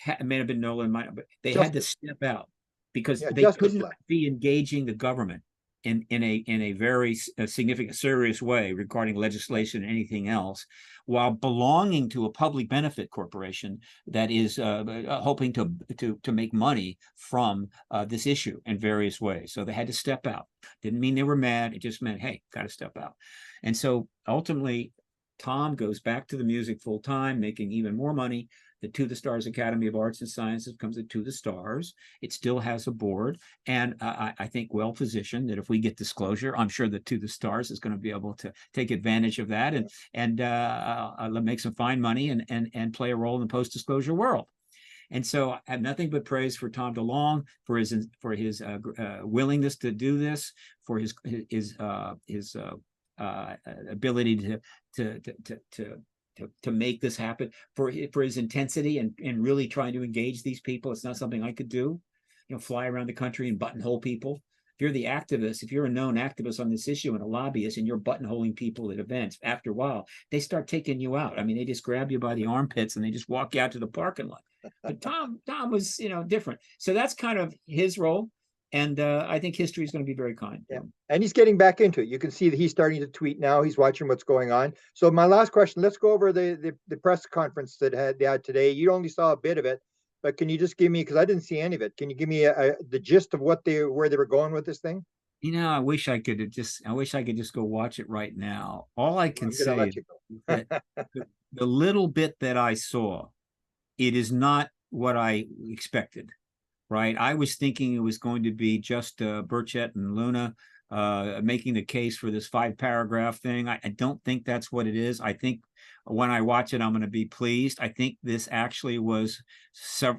It may have been Nolan, but they Justice. had to step out because they Justice couldn't left. be engaging the government in a very significant, serious way regarding legislation and anything else, while belonging to a public benefit corporation that is hoping to make money from this issue in various ways. So they had to step out. Didn't mean they were mad. It just meant, hey, got to step out. And so ultimately, Tom goes back to the music full time, making even more money. The To the Stars Academy of Arts and Sciences becomes a To the Stars. It still has a board, and I think well positioned that if we get disclosure, I'm sure that To the Stars is going to be able to take advantage of that and make some fine money and play a role in the post disclosure world. And so I have nothing but praise for Tom DeLonge for his willingness to do this, for his ability to make this happen, for his intensity and really trying to engage these people. It's not something I could do, fly around the country and buttonhole people. If you're the activist, if you're a known activist on this issue and a lobbyist and you're buttonholing people at events, after a while, they start taking you out. I mean, they just grab you by the armpits and they just walk you out to the parking lot. But Tom was, different. So that's kind of his role. And I think history is going to be very kind. Yeah, and he's getting back into it. You can see that he's starting to tweet now. He's watching what's going on. So my last question, let's go over the press conference that they had today. You only saw a bit of it, but can you just give me, because I didn't see any of it, can you give me the gist of where they were going with this thing? I wish I could just go watch it right now. All I can say is that the little bit that I saw, it is not what I expected. Right. I was thinking it was going to be just Burchett and Luna making the case for this 5-paragraph thing. I don't think that's what it is. I think when I watch it, I'm going to be pleased. I think this actually was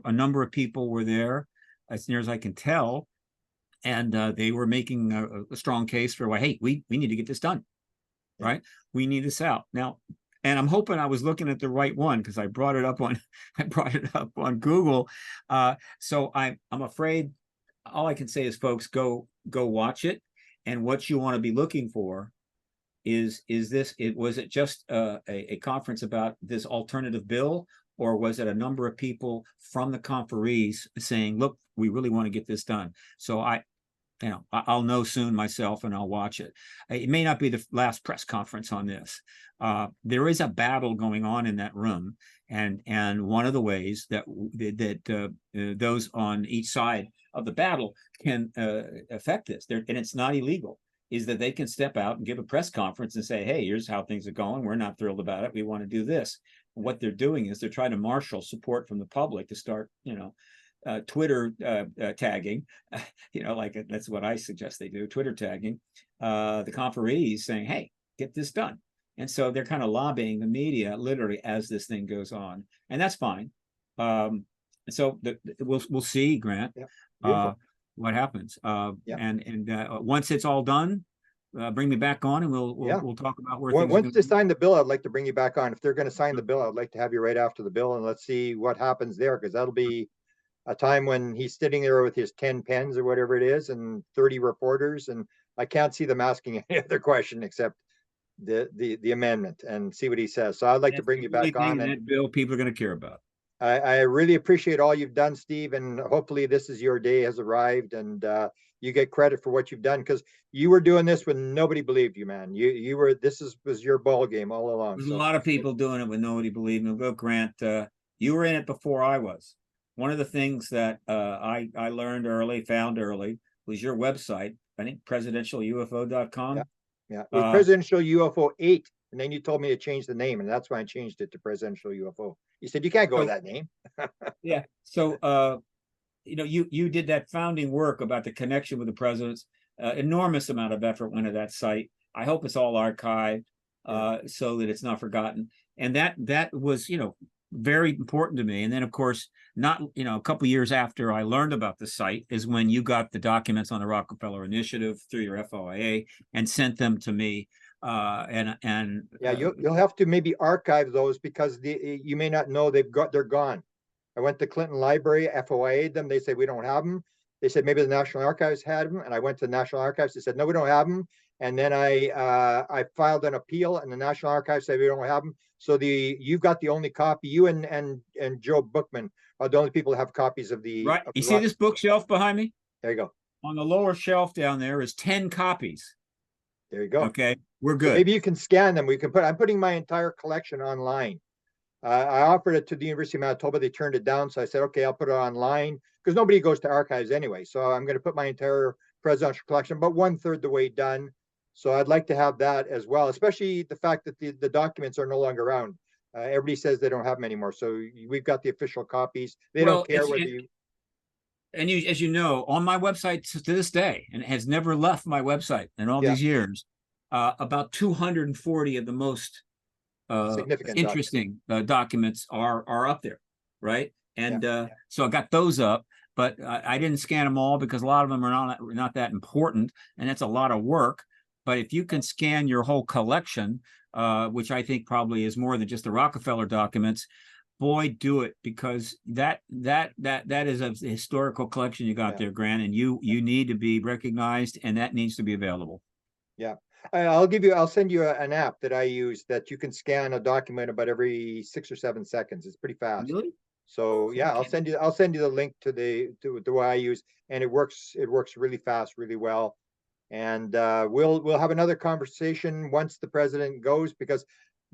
a number of people were there, as near as I can tell, and they were making a strong case for, well, hey, we need to get this done. Right. We need this out now. And I'm hoping I was looking at the right one because I brought it up on Google. So I'm afraid all I can say is, folks, go watch it. And what you want to be looking for is this. Was it just a conference about this alternative bill, or was it a number of people from the conferees saying, look, we really want to get this done? So I'll know soon myself, and I'll watch it. It may not be the last press conference on this. There is a battle going on in that room, and one of the ways that those on each side of the battle can affect this, and it's not illegal, is that they can step out and give a press conference and say, hey, here's how things are going. We're not thrilled about it. We want to do this. And what they're doing is they're trying to marshal support from the public to start, Twitter tagging, that's what I suggest they do, Twitter tagging the conferees saying, hey, get this done. And so they're kind of lobbying the media literally as this thing goes on. And that's fine. So we'll see, Grant, what happens. And once it's all done, bring me back on, and Yeah. we'll talk about where things are Once going they to be. sign the bill, I'd like to bring you back on. If they're going to sign the bill, I'd like to have you right after the bill, and let's see what happens there, because that'll be a time when he's sitting there with his 10 pens or whatever it is and 30 reporters, and I can't see them asking any other question except the amendment, and see what he says. So I'd like to That's bring the you only back thing on, in and that bill people are going to care about. I really appreciate all you've done, Steve, and hopefully this is your day has arrived, and you get credit for what you've done, because you were doing this when nobody believed you, man. You were, was your ball game all along. There's a So lot of people doing it with nobody believing them. Go, Grant. You were in it before I was. One of the things that I learned early, found early, was your website. I think yeah, presidentialufo.com. yeah, it was Presidential UFO 8, and then you told me to change the name, and that's why I changed it to Presidential UFO. You said you can't go with So that name. yeah, so you did that founding work about the connection with the presidents. Enormous amount of effort went to that site. I hope it's all archived, so that it's not forgotten. And that was, very important to me. And then, of course, not, a couple of years after I learned about the site is when you got the documents on the Rockefeller Initiative through your FOIA and sent them to me. Yeah, you'll have to maybe archive those, because you may not know they're gone. I went to Clinton Library, FOIA'd them. They said we don't have them. They said maybe the National Archives had them, and I went to the National Archives. They said no, we don't have them. And then I filed an appeal, and the National Archives said we don't have them. So you've got the only copy. You and Joe Bookman are the only people who have copies of right. of You the see rock. this bookshelf behind me? There you go. On the lower shelf down there is 10 copies. There you go. Okay, we're So good. maybe you can scan them. I'm putting my entire collection online. I offered it to the University of Manitoba. They turned it down. So I said, okay, I'll put it online, because nobody goes to archives anyway. So I'm going to put my entire presidential collection, but 1/3 the way done. So I'd like to have that as well, especially the fact that the documents are no longer around. Everybody says they don't have them anymore. So we've got the official copies. They don't Well, care whether you. and as you know, on my website to this day, and it has never left my website in all Yeah, these years, about 240 of the most significant documents. interesting documents are up there, right? Yeah, And so I got those up, but I didn't scan them all because a lot of them are not that important, and that's a lot of work. But if you can scan your whole collection, which I think probably is more than just the Rockefeller documents, boy, do it, because that is a historical collection you got yeah, there, Grant, and you need to be recognized, and that needs to be available. yeah. I'll send you an app that I use that you can scan a document about every 6 or 7 seconds. It's pretty fast. Really? So yeah, Okay. I'll send you the link to the way I use, and it works really fast, really well. And we'll have another conversation once the president goes, because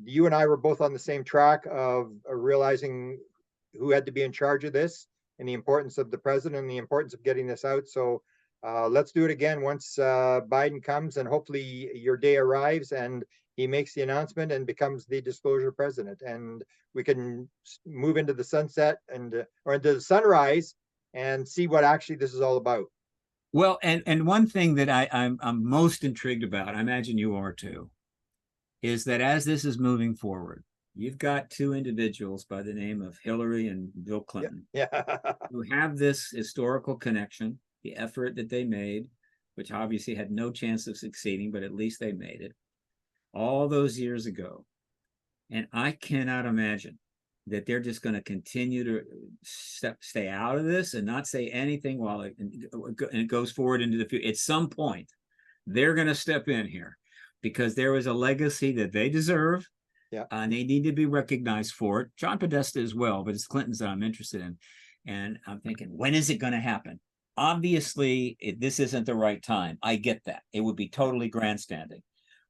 you and I were both on the same track of realizing who had to be in charge of this, and the importance of the president and the importance of getting this out. So let's do it again once Biden comes, and hopefully your day arrives and he makes the announcement and becomes the disclosure president, and we can move into the sunset or into the sunrise and see what actually this is all about. Well, and one thing that I'm most intrigued about, I imagine you are too, is that as this is moving forward, you've got two individuals by the name of Hillary and Bill Yeah, Clinton yeah. who have this historical connection, the effort that they made, which obviously had no chance of succeeding, but at least they made it all those years ago. And I cannot imagine that they're just going to continue to stay out of this and not say anything while it goes forward into the future. At some point, they're going to step in here, because there is a legacy that they deserve. Yeah. And they need to be recognized for it. John Podesta as well, but it's Clinton's that I'm interested in. And I'm thinking, when is it going to happen? Obviously, this isn't the right time. I get that. It would be totally grandstanding.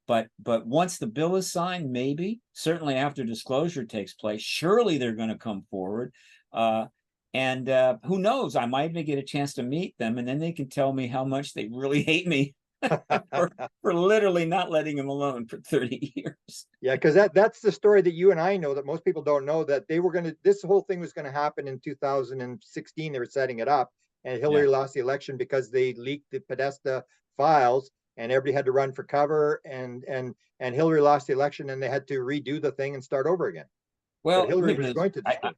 But once the bill is signed, maybe, certainly after disclosure takes place, surely they're going to come forward. And who knows, I might even get a chance to meet them, and then they can tell me how much they really hate me for literally not letting them alone for 30 years. Yeah, because that's the story that you and I know that most people don't know, that this whole thing was going to happen in 2016. They were setting it up, and Hillary lost the election because they leaked the Podesta files, and everybody had to run for cover, and Hillary lost the election, and they had to redo the thing and start over again. But Well, Hillary was going to destroy.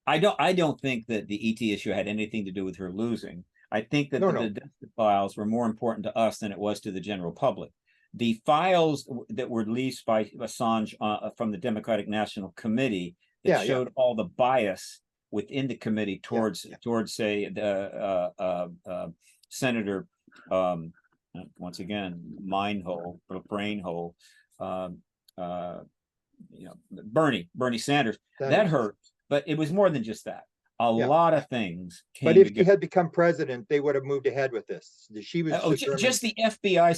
I don't think that the ET issue had anything to do with her losing. I think that No, the no. Podesta files were more important to us than it was to the general public. the files that were released by Assange from the Democratic National Committee that showed all the bias within the committee towards say the Senator once again brain hole Bernie Sanders. That hurt, but it was more than just that. A lot of things came But if together. he had become president, they would have moved ahead with this. She was just the FBI,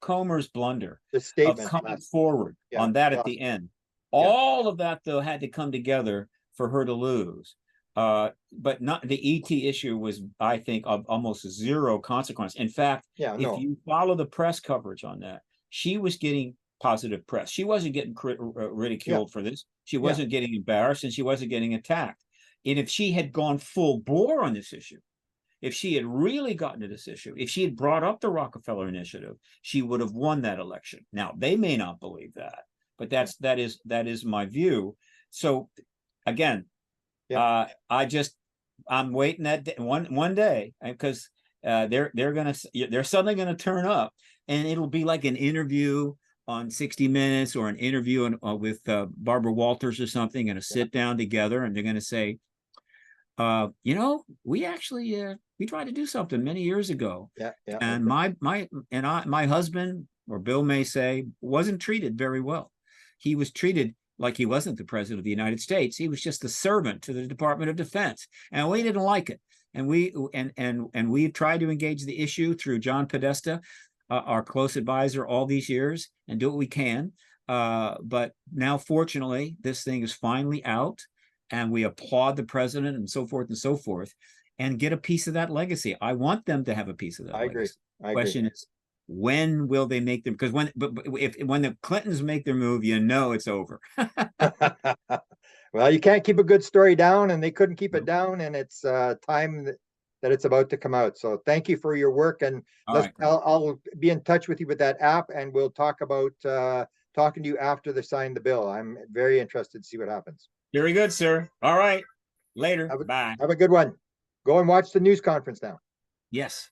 Comer's blunder the of statement coming forward on that at the end. All of that, though, had to come together for her to lose. But not the ET issue was, I think, of almost zero consequence. In fact, if you follow the press coverage on that, she was getting positive press. She wasn't getting ridiculed for this. She wasn't getting embarrassed, and she wasn't getting attacked. And if she had gone full bore on this issue, if she had really gotten to this issue, if she had brought up the Rockefeller Initiative, she would have won that election. Now, they may not believe that, but that is my view. So again, I'm waiting that day, one day, because they're suddenly gonna turn up, and it'll be like an interview on 60 Minutes or an interview with Barbara Walters or something, and a sit down together, and they're going to say, we actually we tried to do something many years ago, and my husband, or Bill may say, wasn't treated very well. He was treated like he wasn't the president of the United States. He was just a servant to the Department of Defense, and we didn't like it. And we tried to engage the issue through John Podesta, our close advisor, all these years, and do what we can. But now, fortunately, this thing is finally out, and we applaud the president and so forth, and get a piece of that legacy. I want them to have a piece of that legacy. The question is, when will they make them? Because when the Clintons make their move, it's over. Well, you can't keep a good story down, and they couldn't keep it down, and it's time that it's about to come out. So thank you for your work, and I'll be in touch with you with that app, and we'll talk about talking to you after they sign the bill. I'm very interested to see what happens. Very good, sir. All right. Later. Bye. Have a good one. Go and watch the news conference now. Yes.